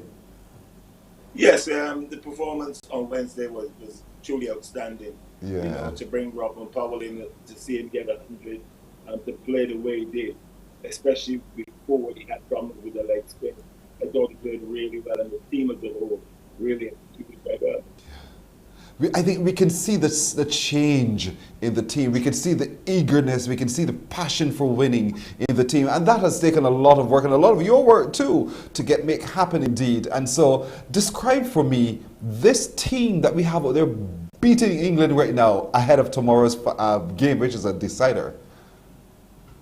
Yes, the performance on Wednesday was truly outstanding. Yeah. You know, to bring Robin Powell in, to see him get 100 and to play the way he did, especially before he had problems with the leg spin. I thought he played really well, and the team as a whole really executed very well. I think we can see the change in the team. We can see the eagerness. We can see the passion for winning in the team. And that has taken a lot of work, and a lot of your work too, to make happen indeed. And so describe for me this team that we have out there beating England right now ahead of tomorrow's game, which is a decider.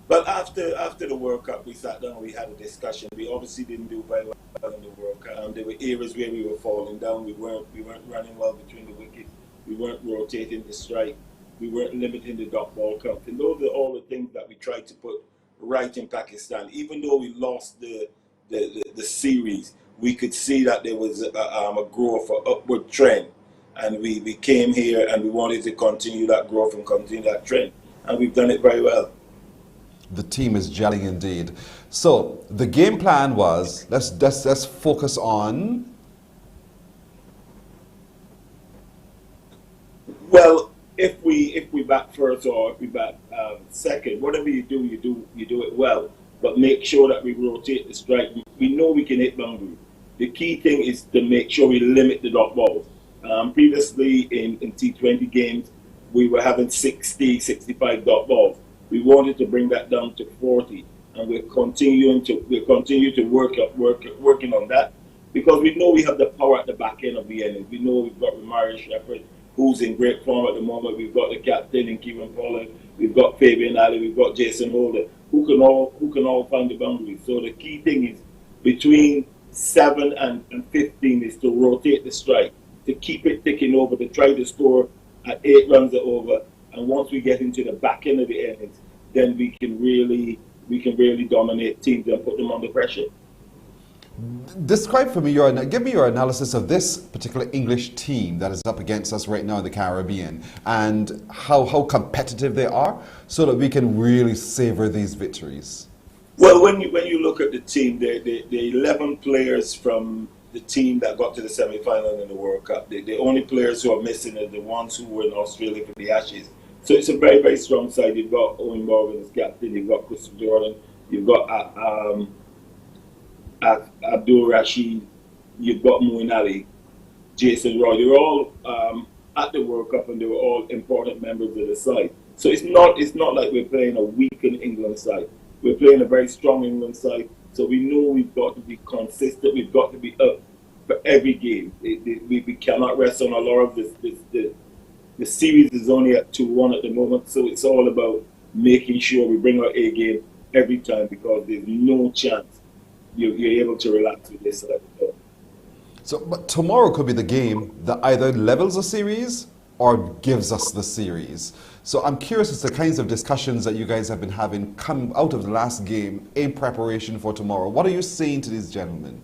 Well, after the World Cup, we sat down, we had a discussion. We obviously didn't do very well in the World Cup. There were areas where we were falling down. We weren't running well between the wickets. We weren't rotating the strike. We weren't limiting the dot ball count. And those are all the things that we tried to put right in Pakistan. Even though we lost the series, we could see that there was a growth, an upward trend. And we came here and we wanted to continue that growth and continue that trend. And we've done it very well. The team is gelling indeed. So the game plan was let's focus on. Well, if we bat first or if we bat second, whatever you do it well. But make sure that we rotate the strike. We know we can hit boundary. The key thing is to make sure we limit the dot balls. Previously in T20 games, we were having 60, 65 dot balls. We wanted to bring that down to 40, and we're continuing to working on that, because we know we have the power at the back end of the innings. We know we've got Romario Shepherd, who's in great form at the moment. We've got the captain in Kieran Pollard. We've got Fabian Ali. We've got Jason Holder, who can all find the boundaries. So the key thing is between 7 and 15 is to rotate the strike, to keep it ticking over, to try to score at 8 runs or over. And once we get into the back end of the innings, then we can really dominate teams and put them under pressure. Describe for me give me your analysis of this particular English team that is up against us right now in the Caribbean, and how competitive they are, so that we can really savor these victories. Well, when you look at the team, the 11 players from the team that got to the semi-final in the World Cup, the only players who are missing are the ones who were in Australia for the Ashes. So it's a very, very strong side. You've got Owen Morgan as captain, you've got Christopher Jordan, you've got Abdul Rashid, you've got Muin Ali, Jason Roy. They're all at the World Cup, and they were all important members of the side. So it's not like we're playing a weakened England side. We're playing a very strong England side. So we know we've got to be consistent. We've got to be up for every game. We cannot rest on our laurels. The series is only at 2-1 at the moment. So it's all about making sure we bring our A game every time, because there's no chance you're able to relax with this side. So, but tomorrow could be the game that either levels a series or gives us the series. So I'm curious as to the kinds of discussions that you guys have been having come out of the last game in preparation for tomorrow. What are you saying to these gentlemen?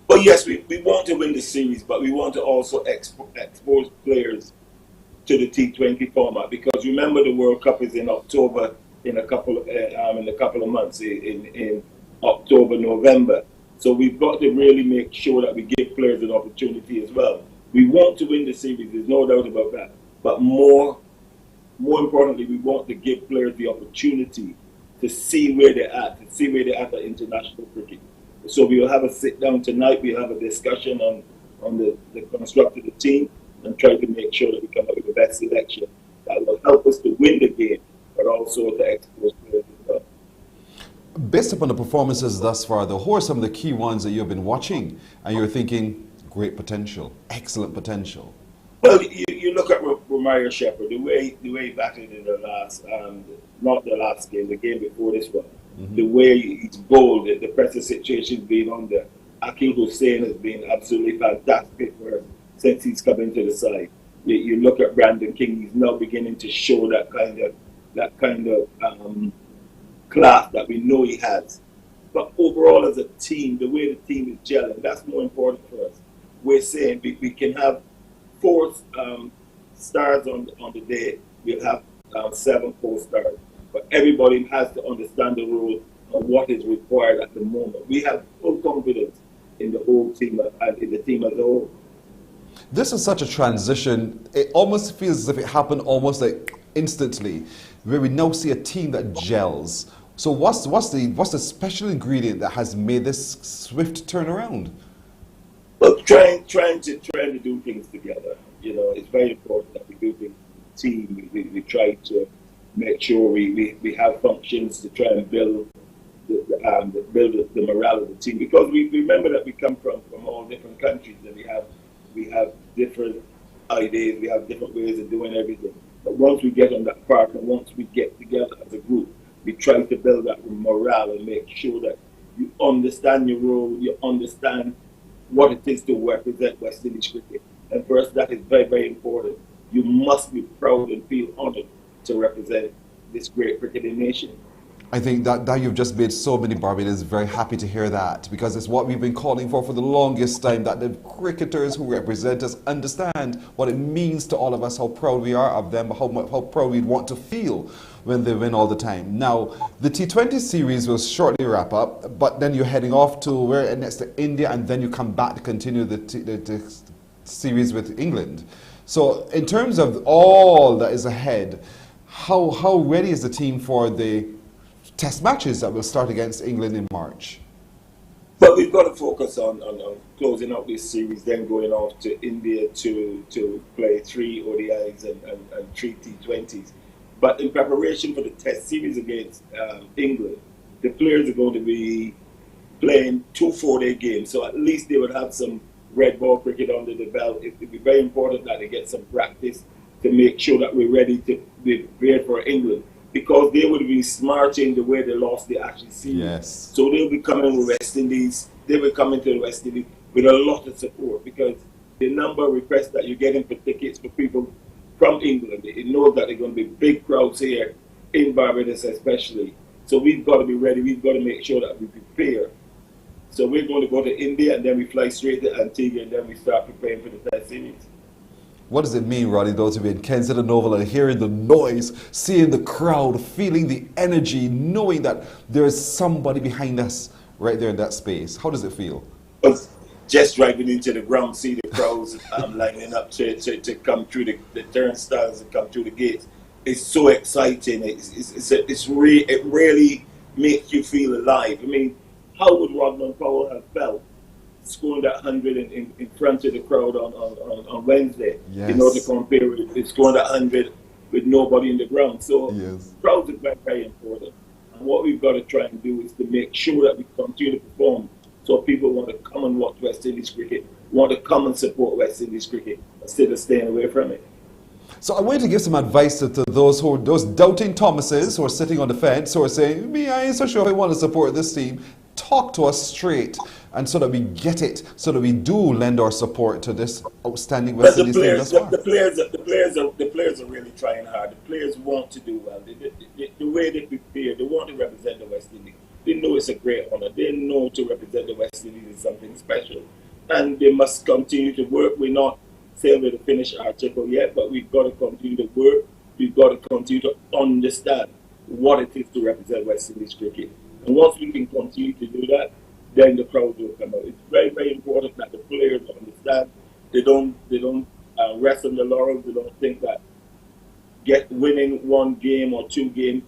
Well, yes, we want to win the series, but we want to also expose players to the T20 format, because remember the World Cup is in October in a couple of months, in October, November. So we've got to really make sure that we give players an opportunity as well. We want to win the series, there's no doubt about that. But more importantly, we want to give players the opportunity to see where they're at, at international cricket. So we'll have a sit down tonight, we'll have a discussion on the construct of the team, and try to make sure that we come up with the best selection that will help us to win the game, but also to expose players as well. Based upon the performances thus far, who are some of the key ones that you've been watching and you're thinking, great potential, excellent potential? Well, you look at Romario Shepherd, the way he batted in the last, not the last game, the game before this one, the way he's bowled, the pressure situation's been under. Akil Hussain has been absolutely fantastic for us since he's come into the side. You look at Brandon King, he's now beginning to show that kind of class that we know he has. But overall, as a team, the way the team is gelling, that's more important for us. We're saying we can have 4 stars on the day. We'll have 7 4-stars. But everybody has to understand the role of what is required at the moment. We have full confidence in the whole team and in the team as a whole. This is such a transition. It almost feels as if it happened almost like instantly, where we now see a team that gels. So what's the special ingredient that has made this swift turnaround? Well, trying to do things together. You know, it's very important that we do things as a team. We try to make sure we have functions to try and build the morale of the team, because we remember that we come from all different countries, and we have different ideas, we have different ways of doing everything. But once we get on that part, and once we get together as a group, we try to build that morale and make sure that you understand your role, you understand what it is to represent West Indies cricket. And for us, that is very, very important. You must be proud and feel honored to represent this great cricketing nation. I think that you've just made so many Barbadians very happy to hear that, because it's what we've been calling for the longest time, that the cricketers who represent us understand what it means to all of us, how proud we are of them, how proud we want to feel when they win all the time. Now, the T20 series will shortly wrap up, but then you're heading off to next to India, and then you come back to continue the series with England. So in terms of all that is ahead, how ready is the team for the test matches that will start against England in March? But we've got to focus on closing out this series, then going off to India to play 3 ODIs and 3 T20s. But in preparation for the test series against England, the players are going to be playing 2 4-day games. So at least they would have some red ball cricket under the belt. It would be very important that they get some practice to make sure that we're ready to be prepared for England, because they would be smart in the way they lost the Ashes series. Yes. So they'll be coming with West Indies they will come into the West Indies with a lot of support, because the number of requests that you're getting for tickets for people from England, they know that there are going to be big crowds here in Barbados especially. So we've got to be ready. We've got to make sure that we prepare. So we're going to go to India, and then we fly straight to Antigua, and then we start preparing for the Test series. What does it mean, Roddy, though, to be in Kensington Oval and hearing the noise, seeing the crowd, feeling the energy, knowing that there is somebody behind us right there in that space? How does it feel? Just driving into the ground, see the crowds lining up to come through the turnstiles and come through the gates. It's so exciting. It really makes you feel alive. I mean, how would Rodman Powell have felt scoring that 100 in front of the crowd on Wednesday? Yes. You know, to compare with scoring that 100 with nobody in the ground. So crowds are very, very important. And what we've got to try and do is to make sure that we continue to perform, so people want to come and watch West Indies cricket, want to come and support West Indies cricket instead of staying away from it. So I want to give some advice to those doubting Thomases who are sitting on the fence, who are saying, me, I ain't so sure if I want to support this team. Talk to us straight, and so that we get it, so that we do lend our support to this outstanding West Indies team thus far. The players are really trying hard. The players want to do well. The way they prepare, they want to represent the West Indies. They know it's a great honor. They know to represent the West Indies is something special, and they must continue to work. We're not saying we're to finish our article yet, but we've got to continue to work. We've got to continue to understand what it is to represent West Indies cricket. And once we can continue to do that, then the crowds will come out. It's very, very important that the players understand. They don't rest on the laurels. They don't think that winning one game or two games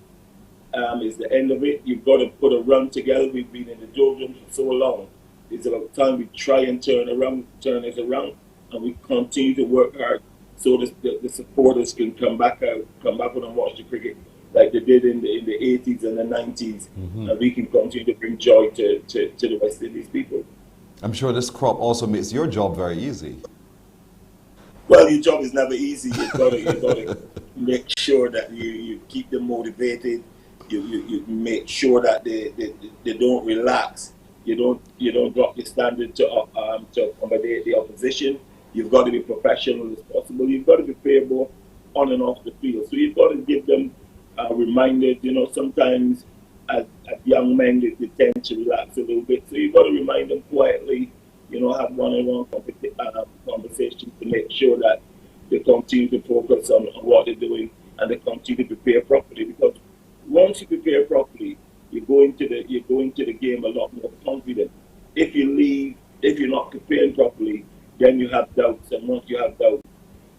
is the end of it. You've got to put a run together. We've been in the doldrums for so long. It's about time we try and turn it around, and we continue to work hard so the supporters can come back out and watch the cricket like they did in the 80s and the 90s, and we can continue to bring joy to the West Indies people. I'm sure this crop also makes your job very easy. Well, your job is never easy. You've got to make sure that you keep them motivated. You make sure that they don't relax. You don't drop your standard to accommodate the opposition. You've got to be professional as possible. You've got to be fair both on and off the field. So you've got to give them reminders. You know, sometimes as young men they tend to relax a little bit. So you've got to remind them quietly. You know, have one-on-one conversations to make sure that they continue to focus on what they're doing, and they continue to prepare properly. Because once you prepare properly, you go into the game a lot more confident. If you're not preparing properly, then you have doubts, and once you have doubts,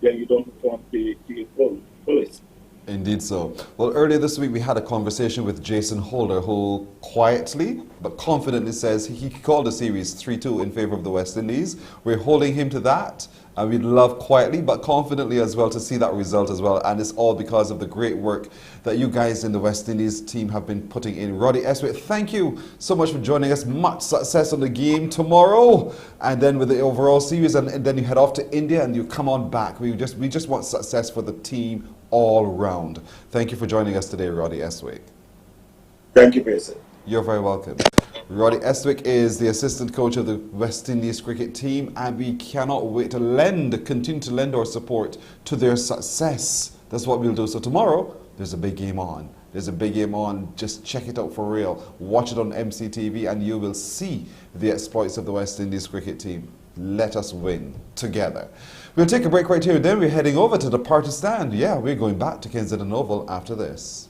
then you don't perform to your fullest. Indeed so. Well, earlier this week we had a conversation with Jason Holder, who quietly but confidently says he called the series 3-2 in favour of the West Indies. We're holding him to that, and we'd love quietly but confidently as well to see that result as well. And it's all because of the great work that you guys in the West Indies team have been putting in. Roddy Eswick, thank you so much for joining us. Much success on the game tomorrow, and then with the overall series, and then you head off to India and you come on back. We just want success for the team all round. Thank you for joining us today, Roddy Eswick. Thank you, Pearson. You're very welcome. Roddy Eswick is the assistant coach of the West Indies cricket team, and we cannot wait to continue to lend our support to their success. That's what we'll do. So tomorrow, there's a big game on. There's a big game on. Just check it out for real. Watch it on MCTV and you will see the exploits of the West Indies cricket team. Let us win together. We'll take a break right here, then we're heading over to the party stand. Yeah, we're going back to Kensington Oval after this.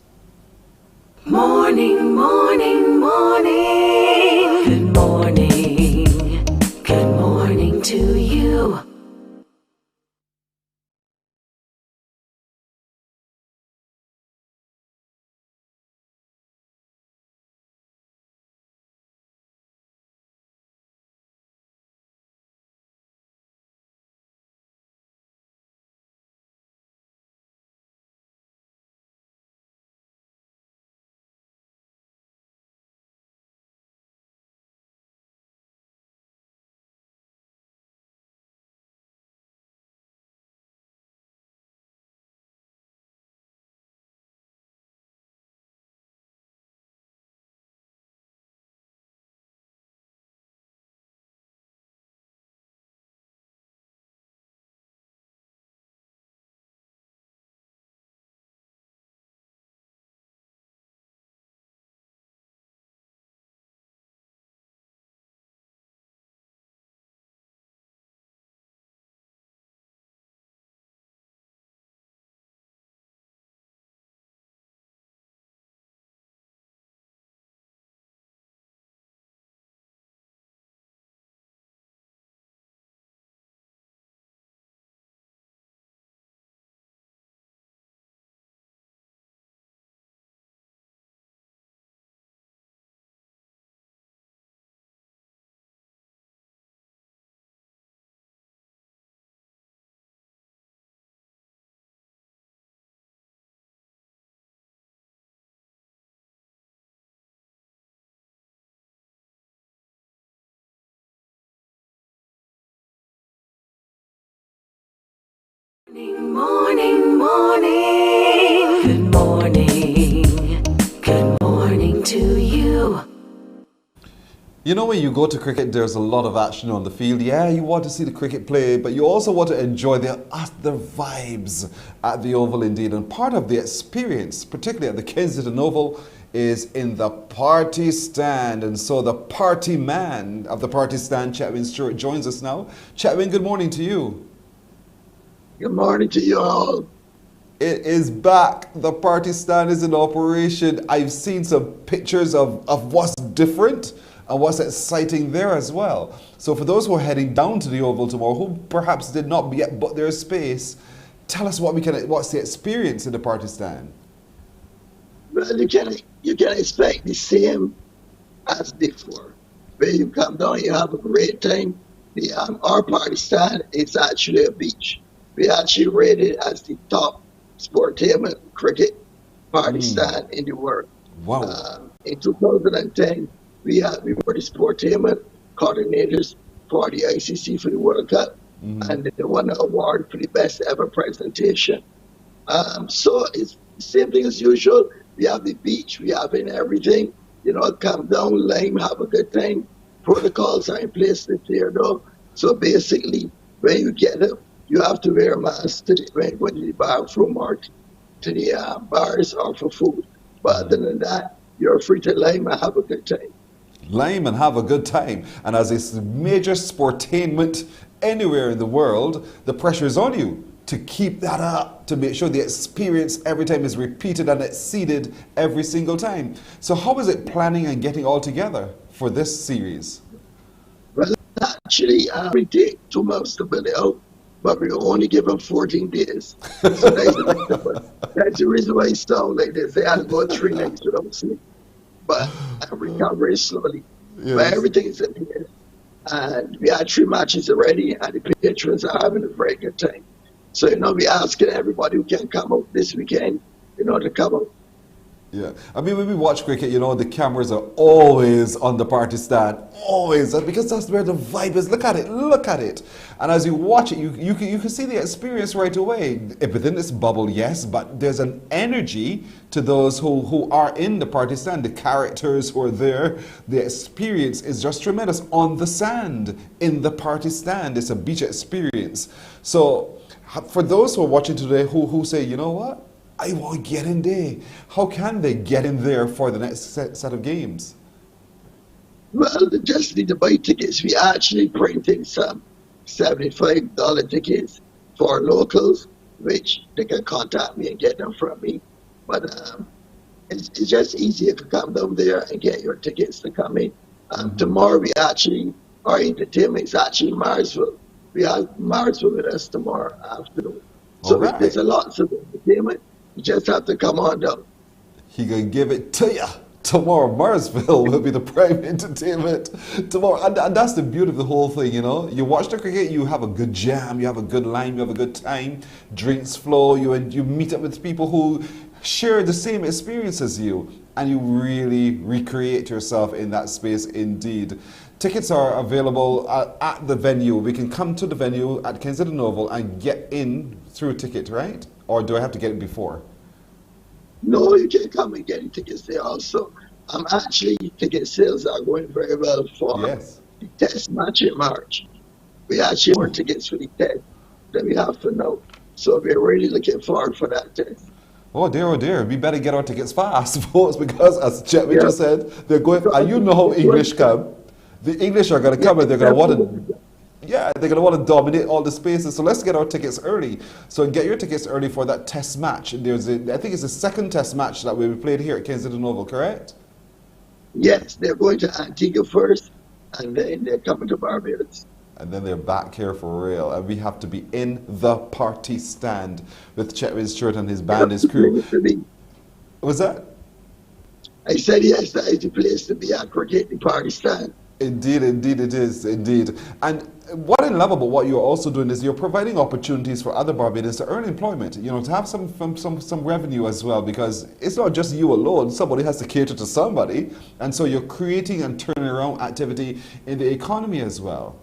Morning, morning, morning. Good morning. Good morning to you. Morning, morning. Good morning. Good morning to you. You know, when you go to cricket, there's a lot of action on the field. Yeah, you want to see the cricket play, but you also want to enjoy the vibes at the Oval indeed. And part of the experience, particularly at the Kensington Oval, is in the party stand. And so the party man of the party stand, Chetwin Stewart, joins us now. Chetwin, good morning to you. Good morning to you all. It is back. The party stand is in operation. I've seen some pictures of what's different and what's exciting there as well. So for those who are heading down to the Oval tomorrow, who perhaps did not yet book their space, tell us what's the experience in the party stand. Well, you can expect the same as before. When you come down, you have a great time. Our party stand is actually a beach. We actually rated as the top sportainment cricket party stand in the world. Wow. In 2010, we were the sportainment coordinators for the ICC for the World Cup, and they won an award for the best ever presentation. So it's the same thing as usual. We have the beach, we have in everything. You know, come down, lime, have a good time. Protocols are in place this year, though. So basically, when you get up, you have to wear a mask when you go to the bathroom or to the bars or for food. But other than that, you're free to lime and have a good time. Lime and have a good time. And as a major sportainment anywhere in the world, the pressure is on you to keep that up, to make sure the experience every time is repeated and exceeded every single time. So how is it planning and getting all together for this series? Well, actually, we take 2 months to build it out, but we only give them 14 days. So that's the reason why it sounds like this. They had about 3 nights without sleep. But I'm recovering slowly. Yes. But everything is in here. And we had 3 matches already, and the patrons are having a very good time. So, you know, we're asking everybody who can come out this weekend, you know, to come out. Yeah, I mean, when we watch cricket, you know, the cameras are always on the party stand, always, because that's where the vibe is. Look at it, look at it. And as you watch it, you can see the experience right away. Within this bubble, yes, but there's an energy to those who are in the party stand, the characters who are there. The experience is just tremendous on the sand, in the party stand. It's a beach experience. So for those who are watching today who say, you know what? I want to get in there. How can they get in there for the next set of games? Well, they just need to buy tickets. We actually printing some $75 tickets for locals, which they can contact me and get them from me. But it's just easier to come down there and get your tickets to come in. Tomorrow, our entertainment is actually Marsville. We have Marsville with us tomorrow afternoon. So there's a lot of entertainment. You just have to come on down. He gonna give it to you. Tomorrow, Marsville will be the prime entertainment tomorrow. And that's the beauty of the whole thing, you know. You watch the cricket, you have a good jam, you have a good line, you have a good time, drinks flow, you meet up with people who share the same experience as you, and you really recreate yourself in that space indeed. Tickets are available at the venue. We can come to the venue at Kensington Oval and get in through a ticket, right? Or do I have to get it before? No, you can come and get tickets there also. Actually, ticket sales are going very well for the test match in March. We actually more tickets for the test than we have for now. So we're really looking forward for that test. Oh dear, we better get our tickets fast, folks, because as Chetwin just said, they're going, and you know how English come. The English are going to come and they're going to want to, they're going to want to dominate all the spaces. So let's get our tickets early. So get your tickets early for that test match. I think it's the second test match that will be played here at Kensington Oval, correct? Yes, they're going to Antigua first, and then they're coming to Barbados. And then they're back here for real. And we have to be in the party stand with Chetwin Stewart and his band, his crew. What was that? I said yes, that is the place to be at cricket, the party stand. Indeed it is, indeed. And what I love about what you're also doing is you're providing opportunities for other Barbadians to earn employment, you know, to have some revenue as well, because it's not just you alone. Somebody has to cater to somebody. And so you're creating and turning around activity in the economy as well.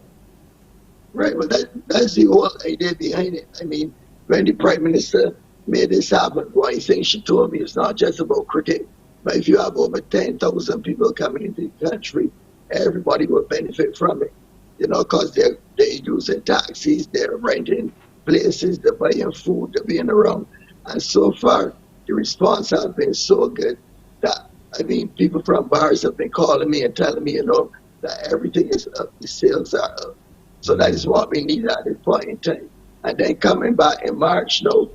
Right, well, that's the whole idea behind it. I mean, when the Prime Minister made this happen, one thing she told me is not just about cricket, but if you have over 10,000 people coming into the country, everybody will benefit from it. You know, because they're using taxis, they're renting places, they're buying food, they're being around. And so far, the response has been so good that, I mean, people from bars have been calling me and telling me, you know, that everything is up, the sales are up. So that is what we need at this point in time. And then coming back in March, no,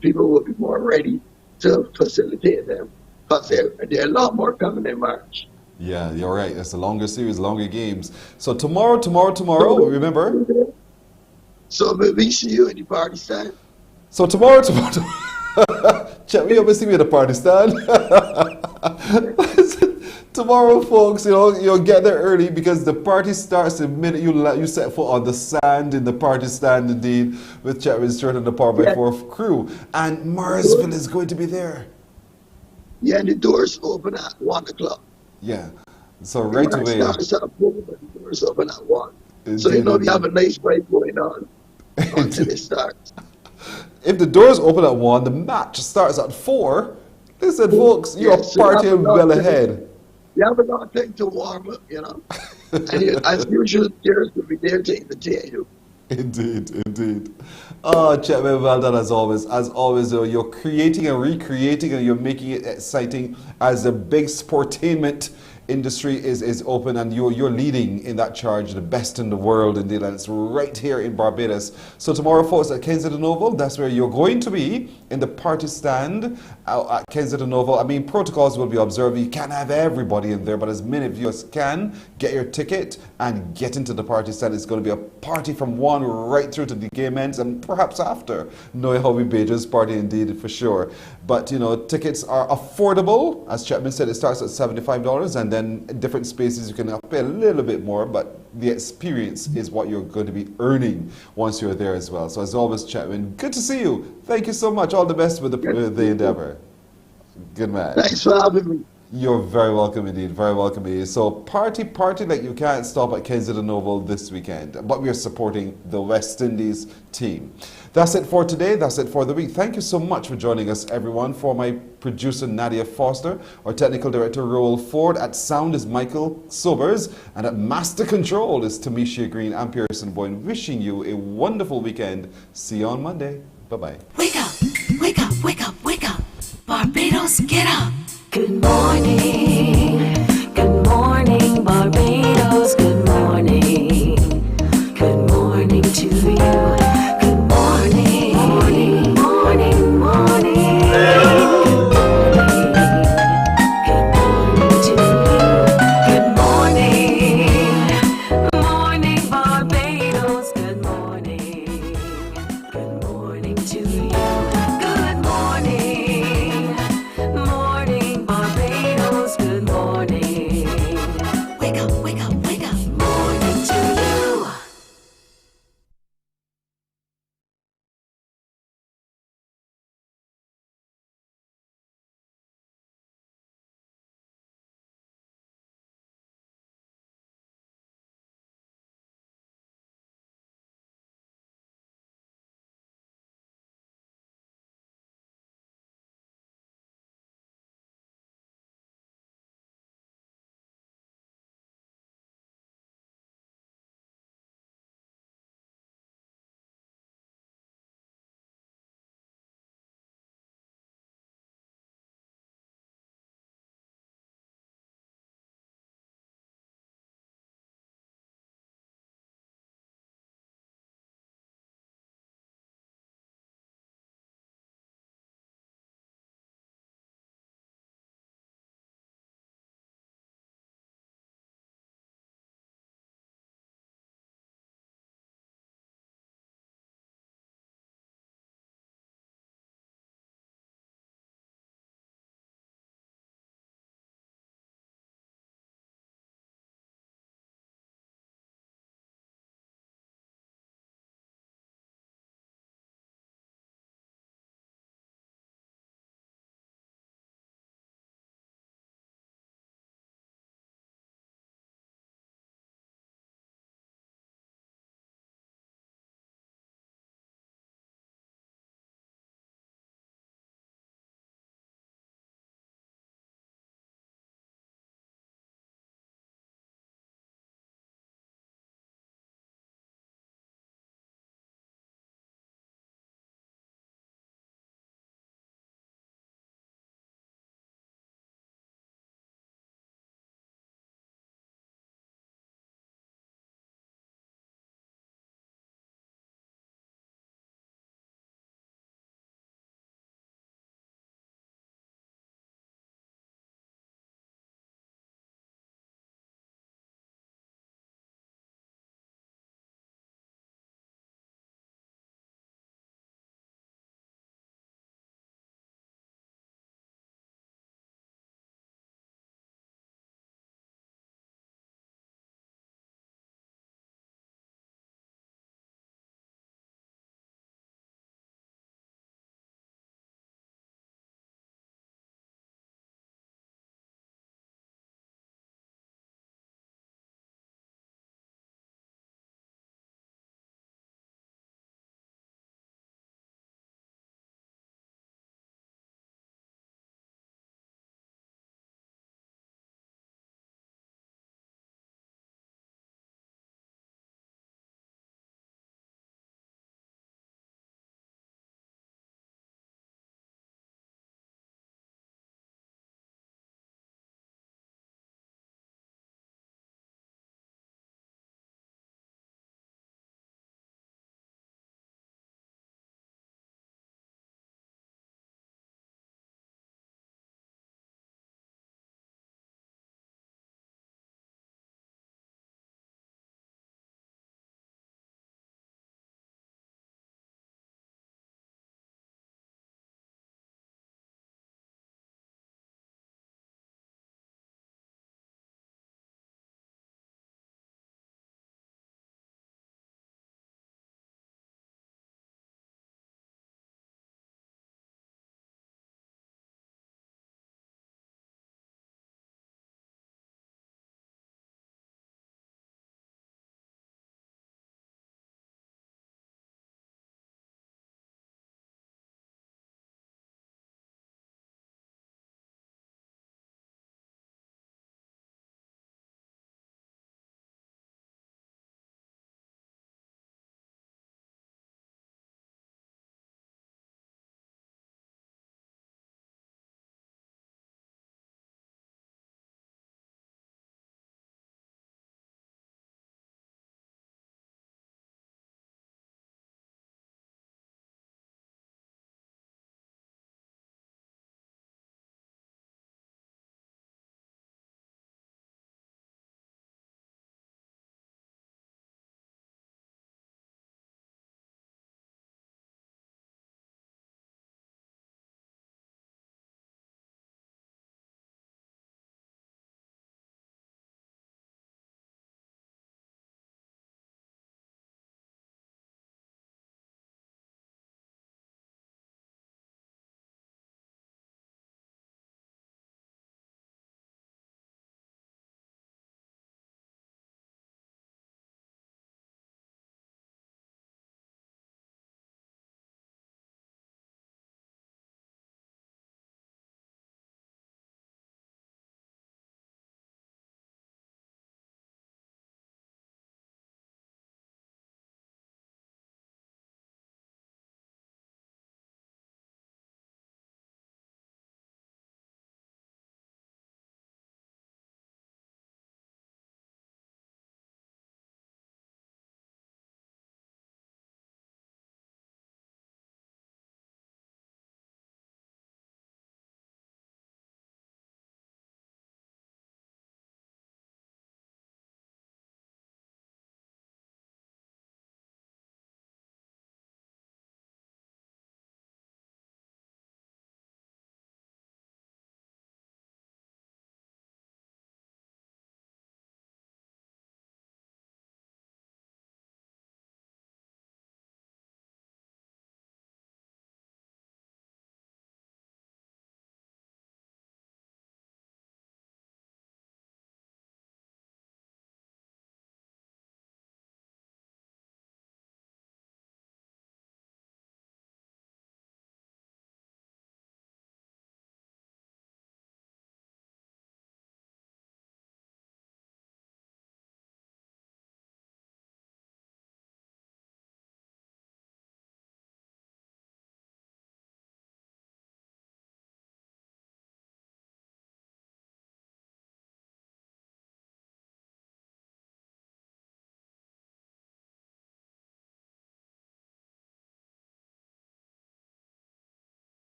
people will be more ready to facilitate them because there are a lot more coming in March. Yeah, you're right. It's a longer series, longer games. So tomorrow, remember? So we see you in the party stand. So tomorrow. Check me up and see me at the party stand. Tomorrow, folks, you'll get there early because the party starts the minute you set foot on the sand in the party stand, indeed, with Chapman Stewart and the Power by 4 crew. And Marsville is going to be there. Yeah, and the doors open at 1 o'clock. Yeah, so right away. It starts at 4, but the doors open at 1. So, we have a nice break going on until it starts. If the doors open at 1, the match starts at 4. Listen, folks, you're partying well ahead. You have a lot of time to warm up, And as usual, Jared will be there to entertain you. Indeed. Oh, Chapman, well done as always. As always, you're creating and recreating and you're making it exciting as the big sportainment industry is open, and you're leading in that charge, the best in the world indeed, and it's right here in Barbados. So tomorrow, folks, at Kensington Oval, that's where you're going to be, in the party stand at Kensington Oval. I mean, protocols will be observed. You can't have everybody in there, but as many of you as can, get your ticket and get into the party stand. It's going to be a party from 1 right through to the game ends, and perhaps after. Know how we Beijing's party indeed, for sure. But, tickets are affordable. As Chapman said, it starts at $75, and then different spaces you can pay a little bit more, but the experience is what you're going to be earning once you're there as well. So as always, Chapman, good to see you. Thank you so much. All the best with the endeavor. Good man. Thanks for having me. You're very welcome indeed. Very welcome indeed. So party like you can't stop at Kensington Oval this weekend. But we are supporting the West Indies team. That's it for today. That's it for the week. Thank you so much for joining us, everyone. For my producer, Nadia Foster, our technical director, Roel Ford. At sound is Michael Sobers. And at master control is Tamisha Green and Pearson Boyne. Wishing you a wonderful weekend. See you on Monday. Bye-bye. Wake up.